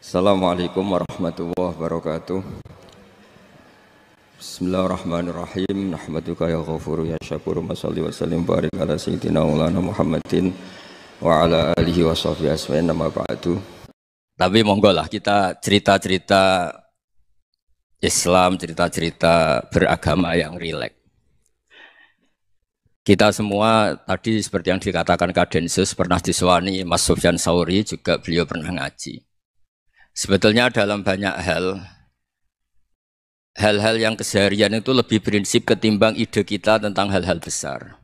Assalamualaikum warahmatullahi wabarakatuh. Bismillahirrahmanirrahim. Nahmaduka ya ghafuru ya syakuru. Mashalli wa sallim barik ala sayyidina maulana Muhammadin wa ala alihi wa sahbihi asma'in nama ba'du. Tapi monggo lah kita cerita-cerita Islam, cerita-cerita beragama yang rileks. Kita semua tadi seperti yang dikatakan Kadensus pernah disewani Mas Sufyan Sauri, juga beliau pernah ngaji. Sebetulnya dalam banyak hal-hal yang keseharian itu lebih prinsip ketimbang ide kita tentang hal-hal besar.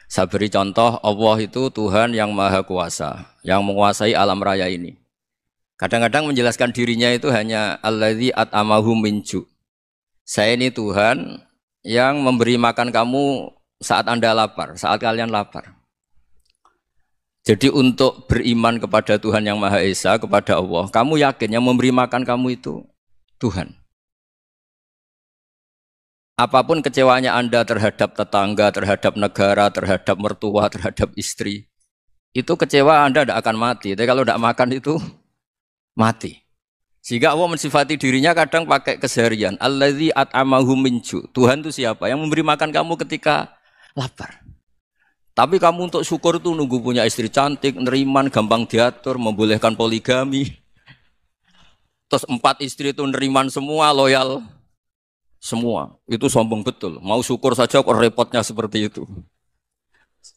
Saya beri contoh, Allah itu Tuhan yang maha kuasa, yang menguasai alam raya ini. Kadang-kadang menjelaskan dirinya itu hanya alladzi at'amahu min ju'. Saya ini Tuhan yang memberi makan kamu saat Anda lapar, saat kalian lapar. Jadi untuk beriman kepada Tuhan yang Maha Esa, kepada Allah, kamu yakin yang memberi makan kamu itu Tuhan. Apapun kecewanya Anda terhadap tetangga, terhadap negara, terhadap mertua, terhadap istri, itu kecewa Anda tidak akan mati. Tapi kalau tidak makan itu mati. Sehingga Allah mensifati dirinya kadang pakai keseharian. Alladzi at'amahu min ju'. Tuhan itu siapa? Yang memberi makan kamu ketika lapar. Tapi kamu untuk syukur itu nunggu punya istri cantik, neriman, gampang diatur, membolehkan poligami. Terus 4 istri itu neriman semua, loyal semua. Itu sombong betul. Mau syukur saja kok repotnya seperti itu.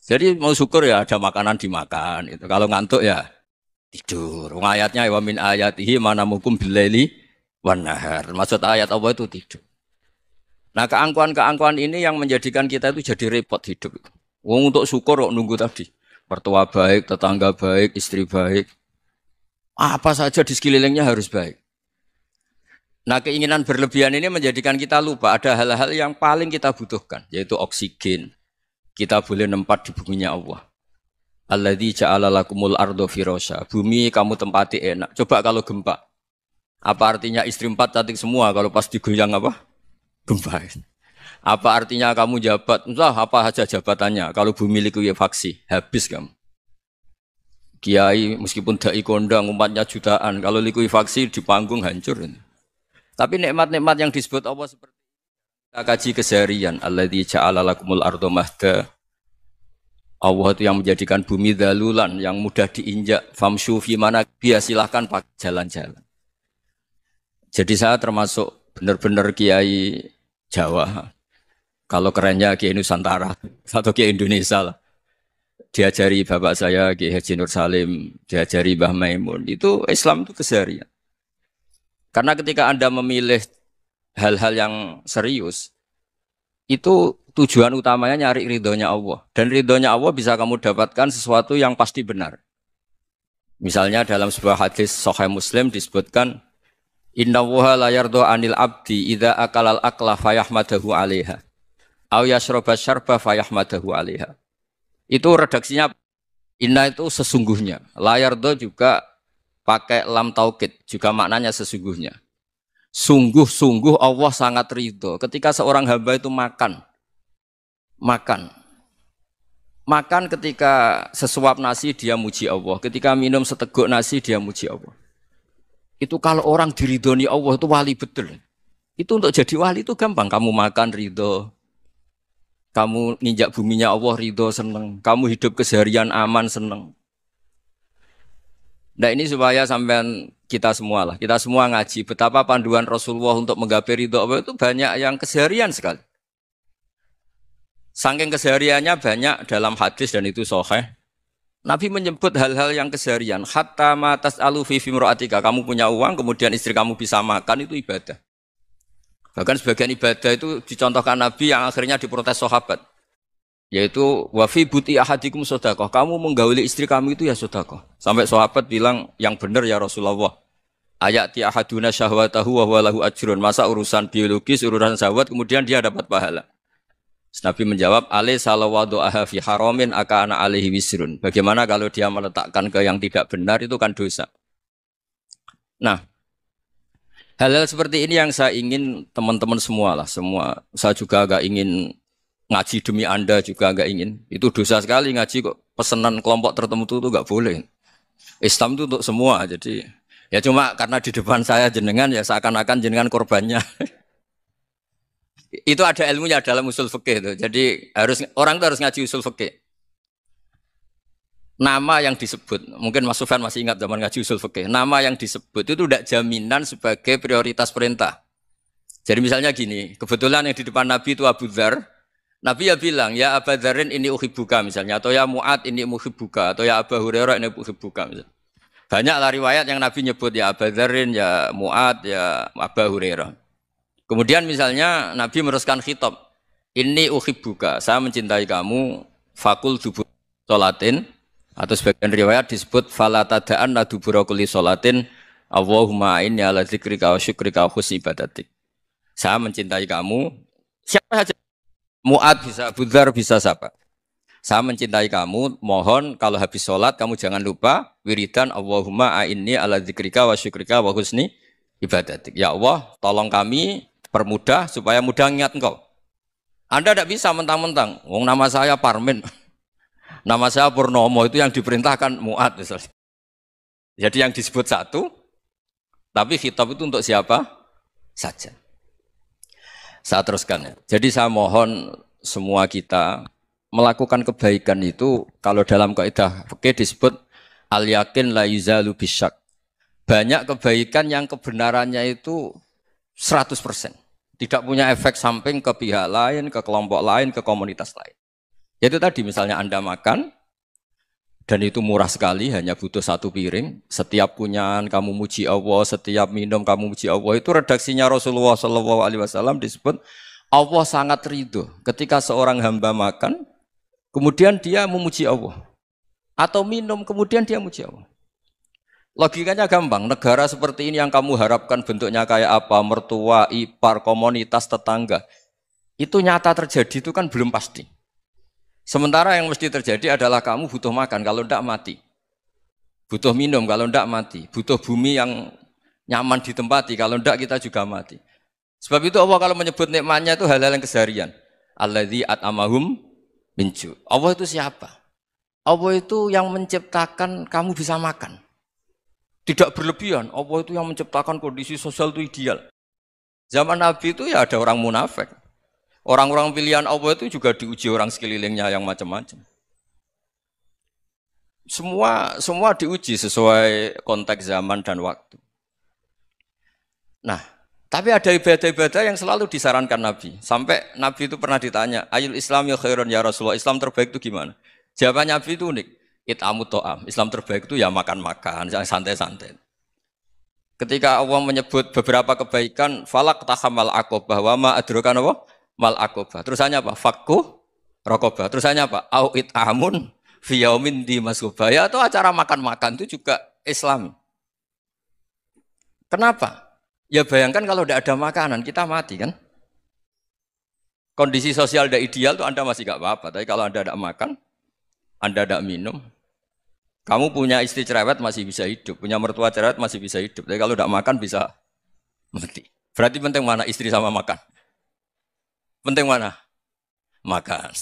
Jadi mau syukur ya ada makanan dimakan. Itu. Kalau ngantuk ya tidur. Ayatnya wa min ayatihi manamukum billaili wan nahar. Maksud ayat Allah itu tidur. Nah keangkuhan-keangkuhan ini yang menjadikan kita itu jadi repot hidup itu. Wong untuk syukur kok nunggu tadi. Mertua baik, tetangga baik, istri baik. Apa saja di sekelilingnya harus baik. Nah keinginan berlebihan ini menjadikan kita lupa ada hal-hal yang paling kita butuhkan. Yaitu oksigen. Kita boleh nempat di buminya Allah. Alladzi ja'ala lakumul ardo firasya. Bumi kamu tempati enak. Coba kalau gempa. Apa artinya istri 4 cantik semua kalau pas digoyang apa? Gempa. Apa artinya kamu jabat? Entah apa saja jabatannya. Kalau bumi likuifaksi, habis kamu. Kiai meskipun dai kondang umatnya jutaan, kalau likuifaksi di panggung hancur. Tapi nikmat-nikmat yang disebut Allah seperti kita kaji keseharian. Alladzi ja'ala lakumul ardo mahda. Allah itu yang menjadikan bumi dalulan, yang mudah diinjak. Famshu fi mana biya silahkan pakai jalan-jalan. Jadi saya termasuk benar-benar kiai Jawa. Kalau kerennya Kiai Nusantara atau Kiai Indonesia lah. Diajari bapak saya Kiai Haji Nur Salim, diajari Mbah Maimun. Itu Islam itu keseharian. Karena ketika Anda memilih hal-hal yang serius, itu tujuan utamanya nyari ridhonya Allah. Dan ridhonya Allah bisa kamu dapatkan sesuatu yang pasti benar. Misalnya dalam sebuah hadis Sahih Muslim disebutkan, Inna wuha la yardo anil abdi idha akalal akla fayahmadahu alaiha. Au yasroba syarba fayahmadahu alaiha. Itu redaksinya inna itu sesungguhnya. Layardo juga pakai lam taukid, juga maknanya sesungguhnya. Sungguh-sungguh Allah sangat ridho ketika seorang hamba itu makan. Makan ketika sesuap nasi dia muji Allah. Ketika minum seteguk nasi dia muji Allah. Itu kalau orang diridhoni Allah itu wali betul. Itu untuk jadi wali itu gampang. Kamu makan ridho. Kamu nginjak buminya Allah ridho seneng. Kamu hidup keseharian aman seneng. Nah ini supaya sampean kita semua lah. Kita semua ngaji betapa panduan Rasulullah untuk menggapai ridho Allah itu banyak yang keseharian sekali. Saking kesehariannya banyak dalam hadis dan itu sahih. Nabi menyebut hal-hal yang keseharian. Hatta ma tas'alu fi fimra'atika. Kamu punya uang kemudian istri kamu bisa makan itu ibadah. Bahkan sebagian ibadah itu dicontohkan Nabi yang akhirnya diprotes sahabat. Yaitu wafi buti ahadikum sodakoh. Kamu menggauli istri kamu itu ya sodakoh. Sampai sahabat bilang yang benar ya Rasulullah. Ayati ahaduna syahwatahu wa huwa lahu ajrun. Masa urusan biologis, urusan syahwat kemudian dia dapat pahala. Nabi menjawab, alai salawadu aha fi haramin akana alaihi wisrun. Bagaimana kalau dia meletakkan ke yang tidak benar itu kan dosa. Nah, hal-hal seperti ini yang saya ingin teman-teman semua lah, semua. Saya juga agak ingin ngaji demi Anda juga agak ingin. Itu dosa sekali ngaji kok pesanan kelompok tertentu itu enggak boleh. Islam itu untuk semua. Jadi Ya cuma karena di depan saya jenengan ya seakan-akan jenengan korbannya. Itu ada ilmunya dalam usul fikih itu. Jadi orang itu harus ngaji usul fikih. Nama yang disebut, mungkin Mas Sufyan masih ingat zaman ngaji usul fikih. Nama yang disebut itu tidak jaminan sebagai prioritas perintah. Jadi misalnya gini, kebetulan yang di depan Nabi itu Abu Dzar. Nabi ya bilang, ya Abu Dzarin ini uhibbuka misalnya, atau ya Mu'ad ini uhibbuka, atau ya Abu Hurairah ini uhibbuka misalnya. Banyaklah riwayat yang Nabi nyebut ya Abu Dzarin, ya Mu'ad, ya Abu Hurairah. Kemudian misalnya Nabi meneruskan khitab, ini uhibbuka, saya mencintai kamu, fakul dubur sholatin, atau sebagian riwayat disebut fala tada'anna dubura kulli sholatin, Allahumma inni ala dzikrika wa syukrika wa husni ibadatik. Saya mencintai kamu, siapa saja. Mu'ad bisa, Abu Dzar bisa siapa. Saya mencintai kamu, mohon kalau habis sholat kamu jangan lupa wiridan Allahumma a'inni ala dzikrika wa syukrika wa husni ibadatik. Ya Allah, tolong kami permudah supaya mudah ingat engkau. Anda tidak bisa mentang-mentang, wong nama saya Parmin, nama saya Purnomo, itu yang diperintahkan Mu'ad misalnya. Jadi yang disebut satu, tapi khitab itu untuk siapa saja. Saya teruskan ya. Jadi saya mohon semua kita melakukan kebaikan itu kalau dalam kaidah fikih disebut al yakin la yuzalu bisyak. Banyak kebaikan yang kebenarannya itu 100%. Tidak punya efek samping ke pihak lain, ke kelompok lain, ke komunitas lain. Itu tadi misalnya Anda makan dan itu murah sekali, hanya butuh satu piring. Setiap kunyahan kamu muji Allah, setiap minum kamu muji Allah. Itu redaksinya Rasulullah SAW disebut Allah sangat ridho ketika seorang hamba makan, kemudian dia memuji Allah. Atau minum, kemudian dia muji Allah. Logikanya gampang, negara seperti ini yang kamu harapkan bentuknya kayak apa, mertua, ipar, komunitas, tetangga. Itu nyata terjadi, itu kan belum pasti. Sementara yang mesti terjadi adalah kamu butuh makan, kalau tidak mati. Butuh minum, kalau tidak mati. Butuh bumi yang nyaman ditempati, kalau tidak kita juga mati. Sebab itu Allah kalau menyebut nikmatnya itu hal-hal yang keseharian. Alladzi at'amahum min ju'. Allah itu siapa? Allah itu yang menciptakan kamu bisa makan. Tidak berlebihan, Allah itu yang menciptakan kondisi sosial itu ideal. Zaman Nabi itu ya ada orang munafik. Orang-orang pilihan Allah itu juga diuji orang sekelilingnya yang macam-macam. Semua diuji sesuai konteks zaman dan waktu. Nah, tapi ada ibadah-ibadah yang selalu disarankan Nabi. Sampai Nabi itu pernah ditanya, Ayul Islam ya khairun ya Rasulullah, Islam terbaik itu gimana? Jawaban Nabi itu unik. It'amut to'am. Islam terbaik itu ya makan-makan, yang santai-santai. Ketika Allah menyebut beberapa kebaikan, falak tahamal aqobah, wa ma adrokan apa? Mal aqobah. Terusannya apa? Fakku rokobah. Terusannya apa? Au it'amun fiyaumin di masubaya. Atau acara makan-makan itu juga Islam. Kenapa? Ya bayangkan kalau tidak ada makanan, kita mati kan? Kondisi sosial tidak ideal itu Anda masih gak apa-apa. Tapi kalau Anda tidak makan, Anda tidak minum, kamu punya istri cerewet masih bisa hidup, punya mertua cerewet masih bisa hidup. Tapi kalau tidak makan bisa mati. Berarti penting mana istri sama makan? Penting mana? Makan.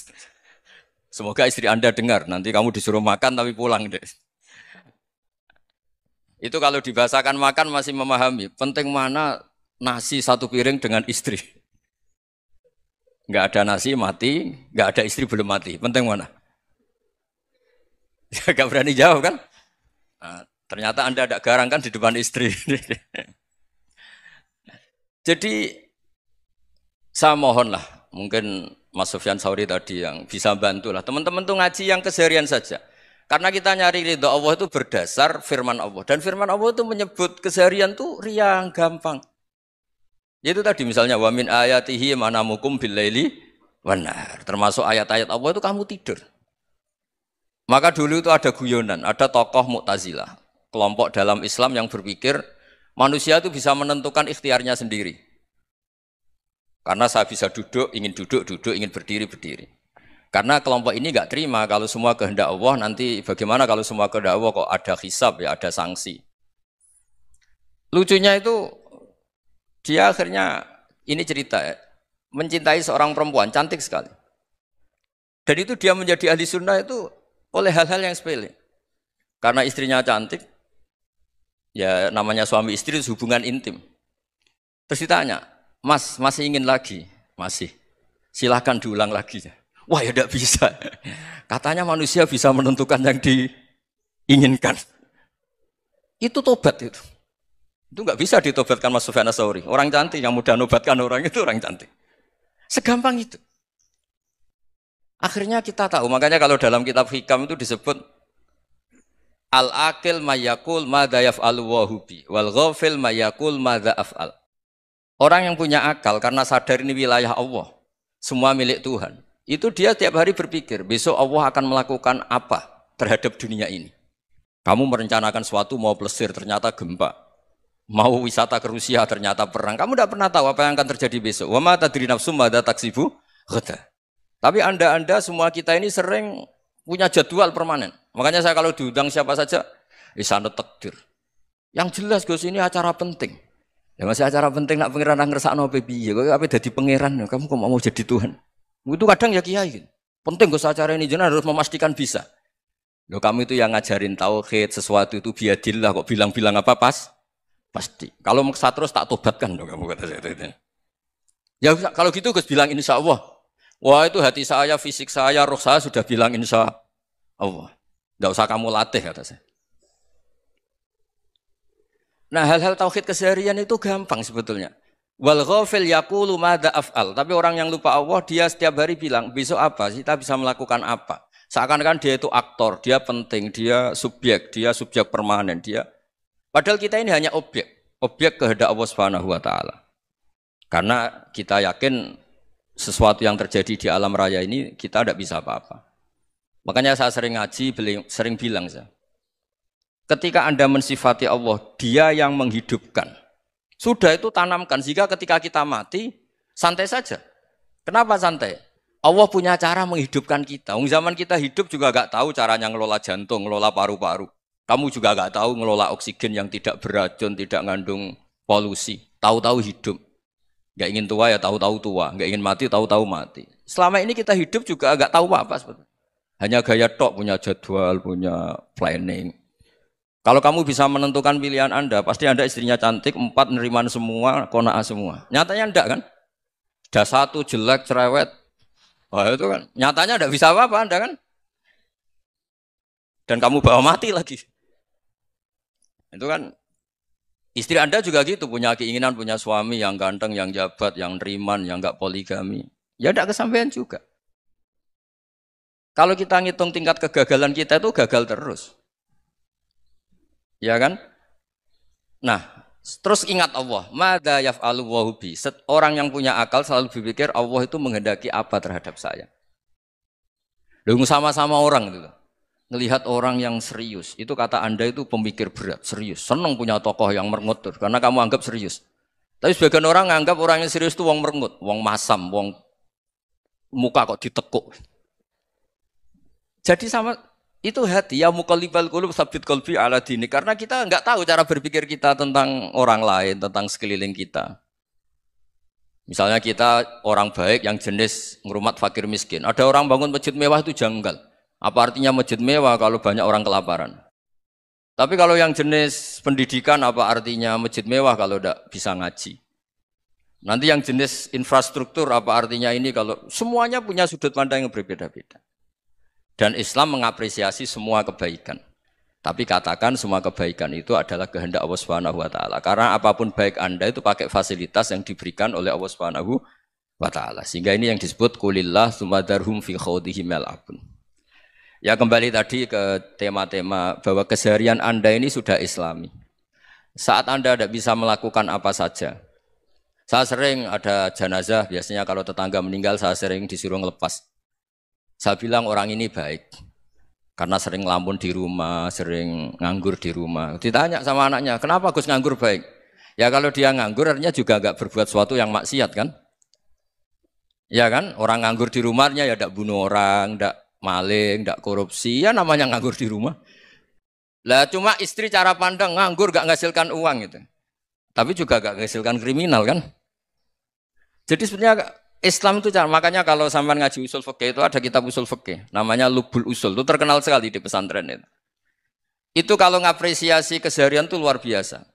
Semoga istri Anda dengar, nanti kamu disuruh makan tapi pulang deh. Itu kalau dibahasakan makan masih memahami. Penting mana nasi satu piring dengan istri. Enggak ada nasi mati, enggak ada istri belum mati. Penting mana? Gak berani jawab kan? Nah, ternyata Anda ada garang kan di depan istri. Jadi saya mohonlah, mungkin Mas Sufyan Sauri tadi yang bisa bantulah. Teman-teman tuh ngaji yang keseharian saja. Karena kita nyari ridho Allah itu berdasar firman Allah. Dan firman Allah itu menyebut keseharian tuh riang, gampang. Yaitu tadi misalnya wa min ayatihi manamukum billaili wanar. Termasuk ayat-ayat Allah itu kamu tidur. Maka dulu itu ada guyonan, ada tokoh Mu'tazilah, kelompok dalam Islam yang berpikir manusia itu bisa menentukan ikhtiarnya sendiri. Karena saya bisa duduk, ingin berdiri, berdiri. Karena kelompok ini enggak terima kalau semua kehendak Allah, nanti bagaimana kalau semua kehendak Allah kok ada hisab ya, ada sanksi. Lucunya itu dia akhirnya ini cerita ya, mencintai seorang perempuan cantik sekali. Dan itu dia menjadi ahli sunnah itu oleh hal-hal yang sepele. Karena istrinya cantik, Ya namanya suami istri itu hubungan intim. Terus ditanya, Mas, masih ingin lagi? Masih. Silahkan diulang lagi. Wah ya tidak bisa. Katanya manusia bisa menentukan yang diinginkan. Itu tobat itu. Itu nggak bisa ditobatkan Mas Sufyan Ats-Tsauri. Orang cantik yang mudah nobatkan orang itu orang cantik. Segampang itu. Akhirnya kita tahu. Makanya kalau dalam kitab Hikam itu disebut al-akil mayakul madza yaf'alu wa hubi wal ghafil mayakul madza af'al. Orang yang punya akal karena sadar ini wilayah Allah, semua milik Tuhan. Itu dia tiap hari berpikir, besok Allah akan melakukan apa terhadap dunia ini. Kamu merencanakan suatu mau plesir, ternyata gempa. Mau wisata ke Rusia, ternyata perang. Kamu tidak pernah tahu apa yang akan terjadi besok. Wa ma tadri nafsum madza taksibu ghadan. Tapi anda semua kita ini sering punya jadwal permanen. Makanya saya kalau diundang siapa saja, isane takdir. Yang jelas Gus ini acara penting. Ya masih acara penting nak pangeran ngersakno apa piye? Kok ape dadi pangeran? Kamu kok mau jadi Tuhan? Itu kadang ya kiai. Penting Gus acara ini jenengan harus memastikan bisa. Loh kamu itu yang ngajarin tauhid, sesuatu itu biadillah kok bilang-bilang apa pasti. Kalau maksa terus tak tobatkan dong kamu kata saya itu. Ya kalau gitu Gus bilang insya Allah. Wah itu hati saya, fisik saya, roh saya sudah bilang insya Allah. Tidak usah kamu latih kata saya. Nah hal-hal tauhid keseharian itu gampang sebetulnya. Wal ghafil yaqulu madza af'al. Tapi orang yang lupa Allah dia setiap hari bilang besok apa? Kita bisa melakukan apa? Seakan-akan dia itu aktor, dia penting, dia subjek permanen, dia. Padahal kita ini hanya objek kehendak Allah Subhanahu wa taala. Karena kita yakin sesuatu yang terjadi di alam raya ini kita tidak bisa apa-apa. Makanya saya sering ngaji, sering bilang saya. Ketika Anda mensifati Allah, Dia yang menghidupkan. Sudah itu tanamkan sehingga ketika kita mati santai saja. Kenapa santai? Allah punya cara menghidupkan kita. Zaman kita hidup juga gak tahu caranya ngelola jantung, ngelola paru-paru. Kamu juga gak tahu ngelola oksigen yang tidak beracun, tidak ngandung polusi. Tahu-tahu hidup. Gak ingin tua ya tahu-tahu tua, gak ingin mati tahu-tahu mati. Selama ini kita hidup juga gak tahu apa sebetulnya. Hanya gaya tok, punya jadwal, punya planning. Kalau kamu bisa menentukan pilihan Anda, pasti Anda istrinya cantik, 4 neriman semua, kona'ah semua. Nyatanya enggak kan? Sudah 1 jelek, cerewet. Wah itu kan, nyatanya enggak bisa apa-apa Anda kan? Dan kamu bawa mati lagi. Itu kan, istri Anda juga gitu, punya keinginan, punya suami yang ganteng, yang jabat, yang neriman, yang enggak poligami. Ya enggak kesampaian juga. Kalau kita ngitung tingkat kegagalan kita itu gagal terus. Ya kan? Nah, terus ingat Allah, madza yaf'alu wa hubi. Orang yang punya akal selalu berpikir Allah itu menghendaki apa terhadap saya. Lalu sama-sama orang itu. Ngelihat orang yang serius, itu kata Anda itu pemikir berat, serius. Senang punya tokoh yang merengut karena kamu anggap serius. Tapi sebagian orang nganggap orang yang serius itu wong merengut, wong masam, wong muka kok ditekuk. Jadi sama itu hati ya muqallibal qulub tsabbit qalbi ala dini, karena kita enggak tahu cara berpikir kita tentang orang lain, tentang sekeliling kita. Misalnya kita orang baik yang jenis ngrumat fakir miskin. Ada orang bangun masjid mewah itu janggal. Apa artinya masjid mewah kalau banyak orang kelaparan? Tapi kalau yang jenis pendidikan apa artinya masjid mewah kalau enggak bisa ngaji? Nanti yang jenis infrastruktur apa artinya ini kalau semuanya punya sudut pandang yang berbeda-beda. Dan Islam mengapresiasi semua kebaikan. Tapi katakan semua kebaikan itu adalah kehendak Allah Subhanahu wa taala. Karena apapun baik Anda itu pakai fasilitas yang diberikan oleh Allah Subhanahu wa taala. Sehingga ini yang disebut qulillah tsumadarhum fi khawdihim yal'abun. Ya kembali tadi ke tema-tema bahwa keseharian Anda ini sudah Islami. Saat Anda tidak bisa melakukan apa saja. Saya sering ada jenazah, biasanya kalau tetangga meninggal saya sering disuruh ngelepas. Saya bilang orang ini baik, karena sering ngelamun di rumah, sering nganggur di rumah. Ditanya sama anaknya, kenapa Gus nganggur baik? Ya kalau dia nganggur artinya juga agak berbuat sesuatu yang maksiat kan? Ya kan, orang nganggur di rumahnya ya tidak bunuh orang, tidak maling, tidak korupsi, ya namanya nganggur di rumah. Lah cuma istri cara pandang nganggur gak menghasilkan uang gitu. Tapi juga gak menghasilkan kriminal kan? Jadi sebenarnya Islam itu makanya kalau sampai ngaji usul fikih itu ada kitab usul fikih namanya Lubul Usul, itu terkenal sekali di pesantren itu. Itu kalau ngapresiasi keseharian itu luar biasa.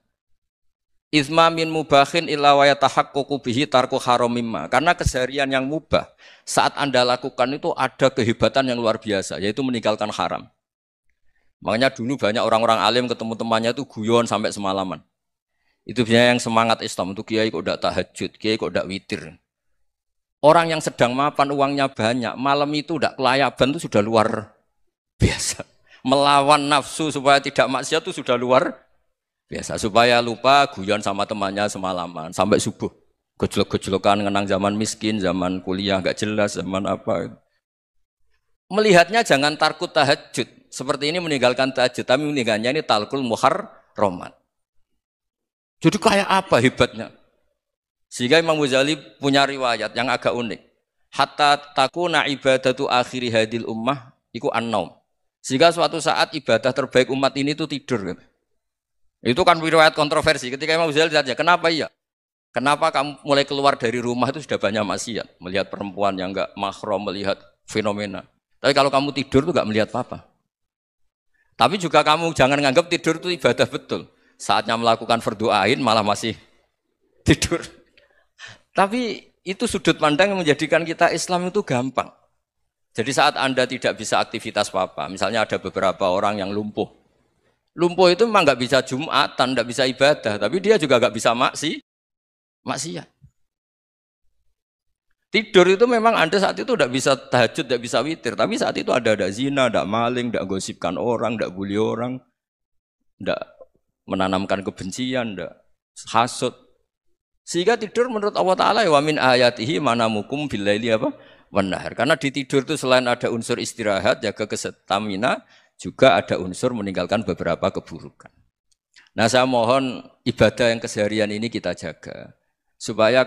Izma min mubahin illa wa yatahaqqaqu bihi tarku haramimma. Karena keseharian yang mubah saat Anda lakukan itu ada kehebatan yang luar biasa, yaitu meninggalkan haram. Makanya dulu banyak orang-orang alim ketemu temannya itu guyon sampai semalaman. Itu biasanya yang semangat Islam itu kiai kok tidak tahajud, kiai kok tidak witir. Orang yang sedang mapan uangnya banyak, malam itu tidak kelayaban itu sudah luar biasa. Melawan nafsu supaya tidak maksiat itu sudah luar biasa. Supaya lupa guyon sama temannya semalaman sampai subuh. Gejolok-gejolokan ngenang zaman miskin, zaman kuliah nggak jelas, zaman apa. Melihatnya jangan tarkut tahajud. Seperti ini meninggalkan tahajud, tapi meninggalkannya ini talkul muharramat. Jadi kayak apa hebatnya? Sehingga Imam Ghazali punya riwayat yang agak unik. Hatta takuna ibadatu akhiri hadil ummah iku an-naum. Sehingga suatu saat ibadah terbaik umat ini itu tidur. Itu kan riwayat kontroversi. Ketika Imam Ghazali ditanya, kenapa iya? Kenapa kamu mulai keluar dari rumah itu sudah banyak maksiat? Melihat perempuan yang enggak mahram, melihat fenomena. Tapi kalau kamu tidur itu enggak melihat apa-apa. Tapi juga kamu jangan menganggap tidur itu ibadah betul. Saatnya melakukan fardhu ain malah masih tidur. Tapi itu sudut pandang yang menjadikan kita Islam itu gampang. Jadi saat Anda tidak bisa aktivitas apa-apa, misalnya ada beberapa orang yang lumpuh. Lumpuh itu memang nggak bisa Jumatan, nggak bisa ibadah, tapi dia juga nggak bisa maksiat. Tidur itu memang Anda saat itu tidak bisa tahajud, tidak bisa witir, tapi saat itu ada zina, ada maling, tidak gosipkan orang, tidak bully orang, tidak menanamkan kebencian, tidak hasud. Sehingga tidur menurut Allah Ta'ala wa min ayatihi manamukum billaili apa? Wan-nahar. Karena di tidur itu selain ada unsur istirahat, jaga kestamina, juga ada unsur meninggalkan beberapa keburukan. Nah saya mohon ibadah yang keseharian ini kita jaga. Supaya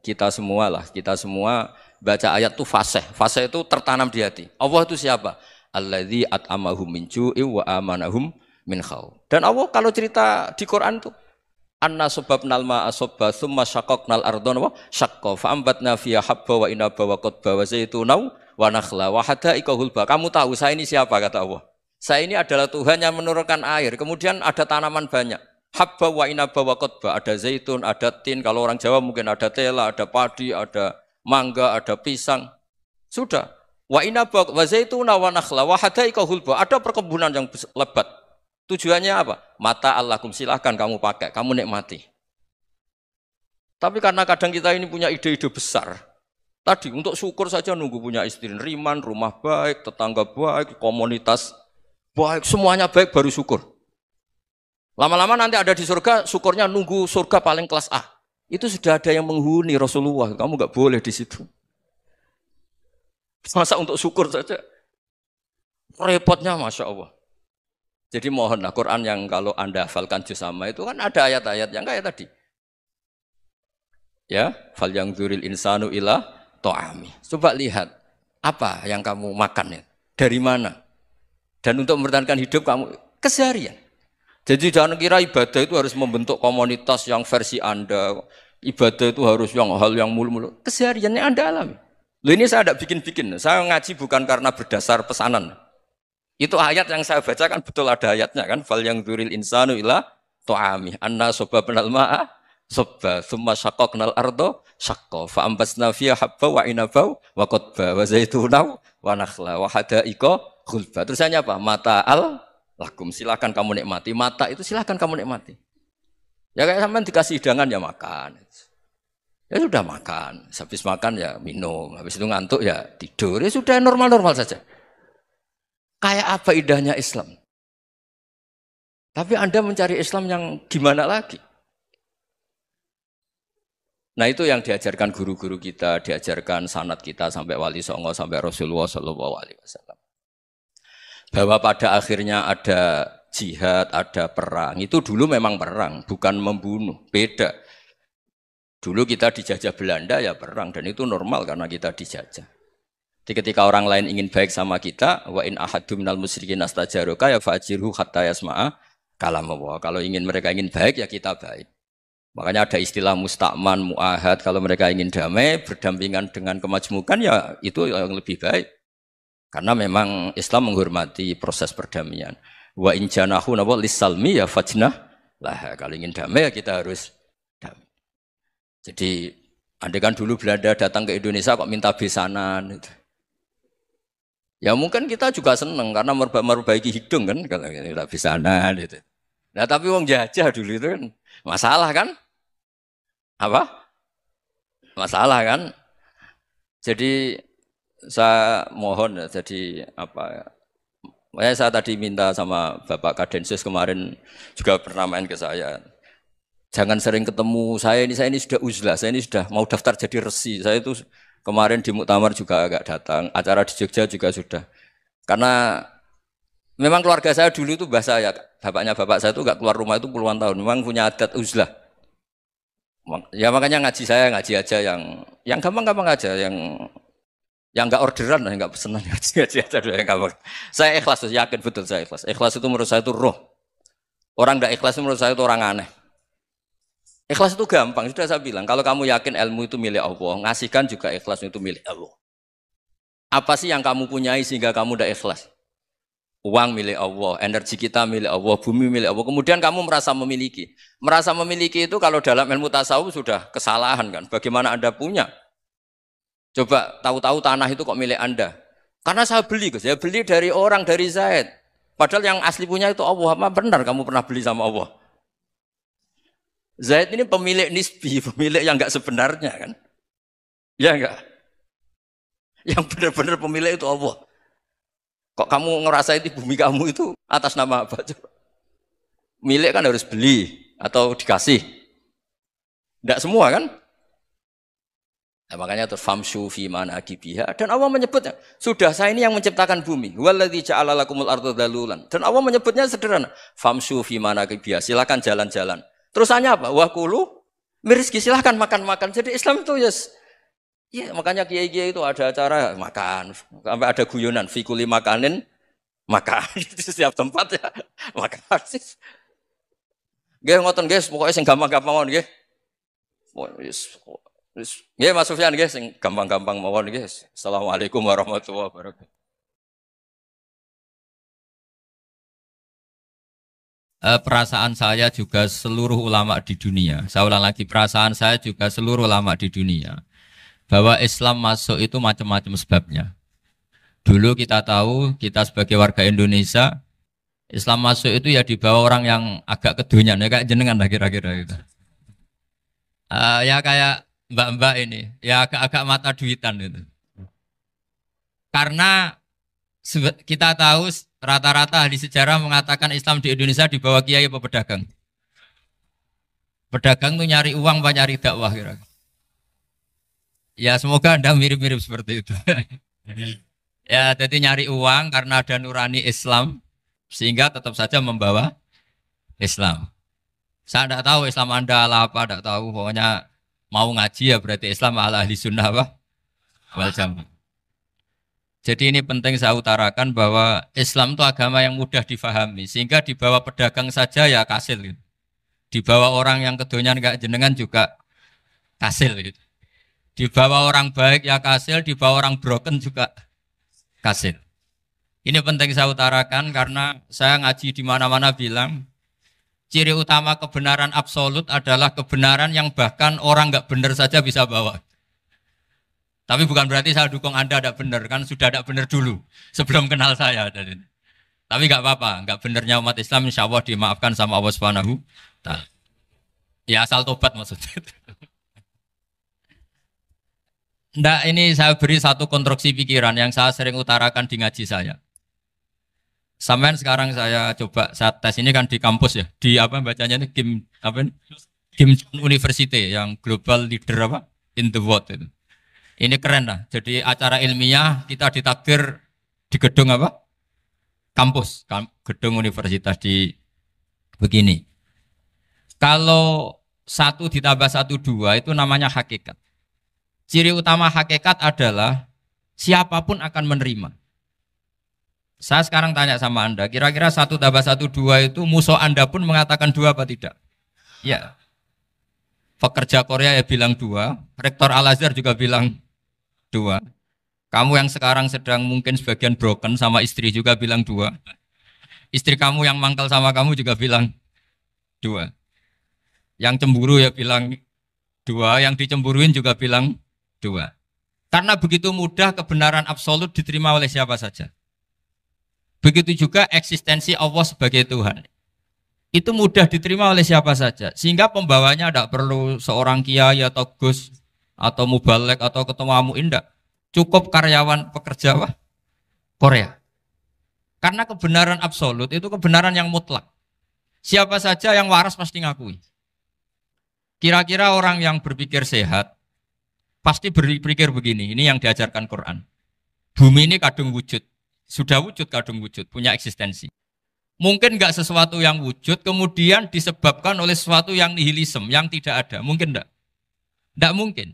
kita semua baca ayat itu fasih. Fasih itu tertanam di hati. Allah itu siapa? Alladzi at'amahum min ju'i wa amanahum min khauf. Dan Allah kalau cerita di Quran itu anna sababnal ma'a sabba tsumma syaqqaqnal ardha wa syaqqa fa ambatna fiha habba wa inaba wa qadba wa zaituna wa nakhla wa hada'iqa hulba. Kamu tahu saya ini siapa kata Allah? Saya ini adalah Tuhan yang menurunkan air, kemudian ada tanaman banyak. Habba wa inaba wa qadba, ada zaitun, ada tin, kalau orang Jawa mungkin ada tela, ada padi, ada mangga, ada pisang. Sudah. Wa inaba wa zaituna wa nakhla wa hada'iqa hulba. Ada perkebunan yang lebat. Tujuannya apa? Mata Allahkum, silahkan kamu pakai, kamu nikmati. Tapi karena kadang kita ini punya ide-ide besar. Tadi untuk syukur saja nunggu punya istri riman, rumah baik, tetangga baik, komunitas baik, semuanya baik baru syukur. Lama-lama nanti ada di surga, syukurnya nunggu surga paling kelas A. Itu sudah ada yang menghuni Rasulullah, kamu nggak boleh di situ. Masa untuk syukur saja? Repotnya Masya Allah. Jadi mohonlah Quran yang kalau Anda hafalkan juz amma itu kan ada ayat-ayat yang kayak tadi. Ya, fal yang dzuril insanu ila ta'ami. Coba lihat apa yang kamu makan ya? Dari mana? Dan untuk mempertahankan hidup kamu keseharian. Jadi jangan kira ibadah itu harus membentuk komunitas yang versi Anda. Ibadah itu harus hal yang mulu-mulu. Kesehariannya Anda alami. Loh ini saya tidak bikin-bikin. Saya ngaji bukan karena berdasar pesanan. Itu ayat yang saya baca kan betul ada ayatnya kan. Fal yang dzuril insanu ila ta'ami. Anna sababnal ma'a sabba tsumma syaqqaqnal arda syaqqa fa ambasna fiha habba wa inaba wa qadba wa zaituna wa nakhla wa hada'iqa ghulba. Terusannya apa? Mata'al lakum, silakan kamu nikmati. Mata itu silakan kamu nikmati. Ya kayak sampean dikasih hidangan ya makan. Ya sudah makan. Habis makan ya minum. Habis itu ngantuk ya tidur. Ya sudah normal-normal saja. Kayak apa indahnya Islam? Tapi Anda mencari Islam yang gimana lagi? Nah itu yang diajarkan guru-guru kita, diajarkan sanad kita sampai Wali Songo, sampai Rasulullah SAW. Bahwa pada akhirnya ada jihad, ada perang. Itu dulu memang perang, bukan membunuh. Beda. Dulu kita dijajah Belanda ya perang, dan itu normal karena kita dijajah. Jadi ketika orang lain ingin baik sama kita, wa in ahadum minal musyrikin astajaroka ya fa'jirhu hatta yasma'a kalam Allah. Kalau mereka ingin baik ya kita baik. Makanya ada istilah musta'man, mu'ahad. Kalau mereka ingin damai, berdampingan dengan kemajmukan ya itu yang lebih baik. Karena memang Islam menghormati proses perdamaian. Wa in janahu napa lisalmi ya fajnah lah. Kalau ingin damai ya kita harus damai. Jadi andai kan dulu Belanda datang ke Indonesia kok minta besanan gitu. Ya mungkin kita juga seneng karena memperbaiki hidung kan kalau minta besanan gitu. Nah tapi wong jajah dulu itu kan masalah kan? Apa? Masalah kan? Jadi saya mohon ya, jadi apa? Saya tadi minta sama Bapak Kadensus kemarin juga pernah main ke saya. Jangan sering ketemu saya ini sudah uzlah, saya ini sudah mau daftar jadi resi. Saya itu kemarin di muktamar juga agak datang, acara di Jogja juga sudah. Karena memang keluarga saya dulu itu bahasa ya, bapaknya bapak saya itu enggak keluar rumah itu puluhan tahun. Memang punya adat uzlah. Ya makanya ngaji saya ngaji aja yang gampang-gampang aja, yang enggak orderan, enggak pesenan ngaji aja dulu yang gampang. Saya ikhlas, yakin betul saya ikhlas. Ikhlas itu menurut saya itu roh. Orang enggak ikhlas menurut saya itu orang aneh. Ikhlas itu gampang, sudah saya bilang. Kalau kamu yakin ilmu itu milik Allah, ngasihkan juga ikhlas itu milik Allah. Apa sih yang kamu punyai sehingga kamu tidak ikhlas? Uang milik Allah, energi kita milik Allah, bumi milik Allah. Kemudian kamu merasa memiliki. Merasa memiliki itu kalau dalam ilmu tasawuf sudah kesalahan kan. Bagaimana Anda punya? Coba tahu-tahu tanah itu kok milik Anda. Karena saya beli, Gus. Saya beli dari orang, dari Zaid. Padahal yang asli punya itu Allah. Apa benar kamu pernah beli sama Allah? Zaid ini pemilik nisbi, pemilik yang enggak sebenarnya kan? Ya enggak? Yang benar-benar pemilik itu Allah. Kok kamu ngerasa itu bumi kamu itu atas nama apa? Coba. Milik kan harus beli atau dikasih. Enggak semua kan? Nah, makanya terus famshu fi manakibiha. Dan Allah menyebutnya, sudah saya ini yang menciptakan bumi. Walladzi ja'ala lakumul arda dalulan. Dan Allah menyebutnya sederhana, famshu fi manakibiha. Silakan jalan-jalan. Terusannya apa? Wakulu mirizki, silahkan makan-makan. Jadi Islam itu ya makanya kiai-kiai itu ada acara makan, sampai ada guyonan fikuli makanin makan di setiap tempat ya makan. Nggih ngoten guys, pokoknya sing gampang-gampang mawon nggih. Nggih Mas Sufyan nggih sing gampang-gampang mawon nggih. Assalamualaikum warahmatullahi wabarakatuh. Perasaan saya juga seluruh ulama di dunia. Saya ulang lagi, perasaan saya juga seluruh ulama di dunia. Bahwa Islam masuk itu macam-macam sebabnya. Dulu kita tahu, kita sebagai warga Indonesia, Islam masuk itu ya dibawa orang yang agak kedonyan, ya kayak jenengan lah kira-kira gitu. Ya kayak mbak-mbak ini, ya agak-agak mata duitan gitu. Karena kita tahu rata-rata ahli sejarah mengatakan Islam di Indonesia dibawa kiai apa pedagang. Pedagang tuh nyari uang apa nyari dakwah kira. Ya semoga Anda mirip-mirip seperti itu. Ya jadi nyari uang karena ada nurani Islam sehingga tetap saja membawa Islam. Saya tidak tahu Islam Anda ala apa, tidak tahu. Pokoknya mau ngaji ya berarti Islam ala ahli sunnah apa? Wal jamaah. Jadi ini penting saya utarakan bahwa Islam itu agama yang mudah difahami. Sehingga dibawa pedagang saja ya kasil gitu. Dibawa orang yang kedonyan gak jenengan juga kasil gitu. Dibawa orang baik ya kasil, dibawa orang broken juga kasil. Ini penting saya utarakan karena saya ngaji di mana-mana bilang ciri utama kebenaran absolut adalah kebenaran yang bahkan orang gak benar saja bisa bawa. Tapi bukan berarti saya dukung Anda tidak benar, kan sudah tidak benar dulu sebelum kenal saya. Tapi nggak apa-apa, nggak benarnya umat Islam insya Allah dimaafkan sama Allah Subhanahu Ta'ala. Ya asal tobat maksudnya. Nggak, ini saya beri satu konstruksi pikiran yang saya sering utarakan di ngaji saya. Sampai sekarang saya coba, saya tes ini kan di kampus ya, di apa bacanya ini Kim University yang global leader apa in the world itu. Ini keren lah. Jadi acara ilmiah kita ditakdir di gedung apa? Kampus, gedung universitas di begini. Kalau 1 ditambah 1 2 itu namanya hakikat. Ciri utama hakikat adalah siapapun akan menerima. Saya sekarang tanya sama Anda, kira-kira 1 tambah 1 2 itu musuh Anda pun mengatakan 2 apa tidak? Ya. Pekerja Korea ya bilang 2, rektor Al-Azhar juga bilang 2. Kamu yang sekarang sedang mungkin sebagian broken sama istri juga bilang 2. Istri kamu yang mangkal sama kamu juga bilang dua. Yang cemburu ya bilang dua, yang dicemburuin juga bilang dua. Karena begitu mudah kebenaran absolut diterima oleh siapa saja. Begitu juga eksistensi Allah sebagai Tuhan. Itu mudah diterima oleh siapa saja. Sehingga pembawanya tidak perlu seorang kiai atau gus atau mubalek atau ketua muin, tidak. Cukup karyawan pekerja Korea. Karena kebenaran absolut itu kebenaran yang mutlak. Siapa saja yang waras pasti ngakui. Kira-kira orang yang berpikir sehat pasti berpikir begini, ini yang diajarkan Quran. Bumi ini kadung wujud. Sudah wujud kadung wujud, punya eksistensi. Mungkin nggak sesuatu yang wujud, kemudian disebabkan oleh sesuatu yang nihilisme, yang tidak ada. Mungkin enggak? Enggak mungkin.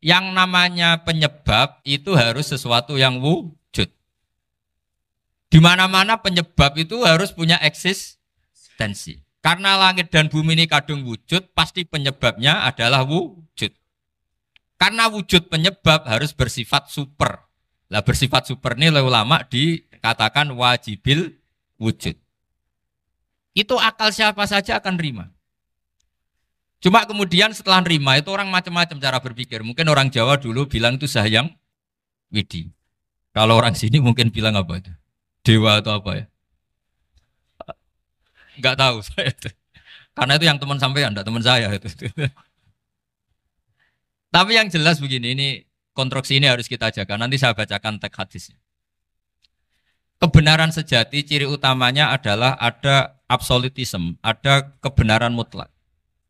Yang namanya penyebab itu harus sesuatu yang wujud. Di mana-mana penyebab itu harus punya eksistensi. Karena langit dan bumi ini kadung wujud, pasti penyebabnya adalah wujud. Karena wujud penyebab harus bersifat super. Lah bersifat super ini oleh ulama dikatakan wajibil wujud. Itu akal siapa saja akan nerima. Cuma kemudian setelah nerima itu orang macam-macam cara berpikir. Mungkin orang Jawa dulu bilang itu Sahyang Widi. Kalau orang sini mungkin bilang apa itu? Dewa atau apa ya? Enggak tahu saya itu. Karena itu yang teman sampean, enggak teman saya itu. Tapi yang jelas begini, ini konstruksi ini harus kita jaga. Nanti saya bacakan teks hadisnya. Kebenaran sejati ciri utamanya adalah ada absolutisme, ada kebenaran mutlak.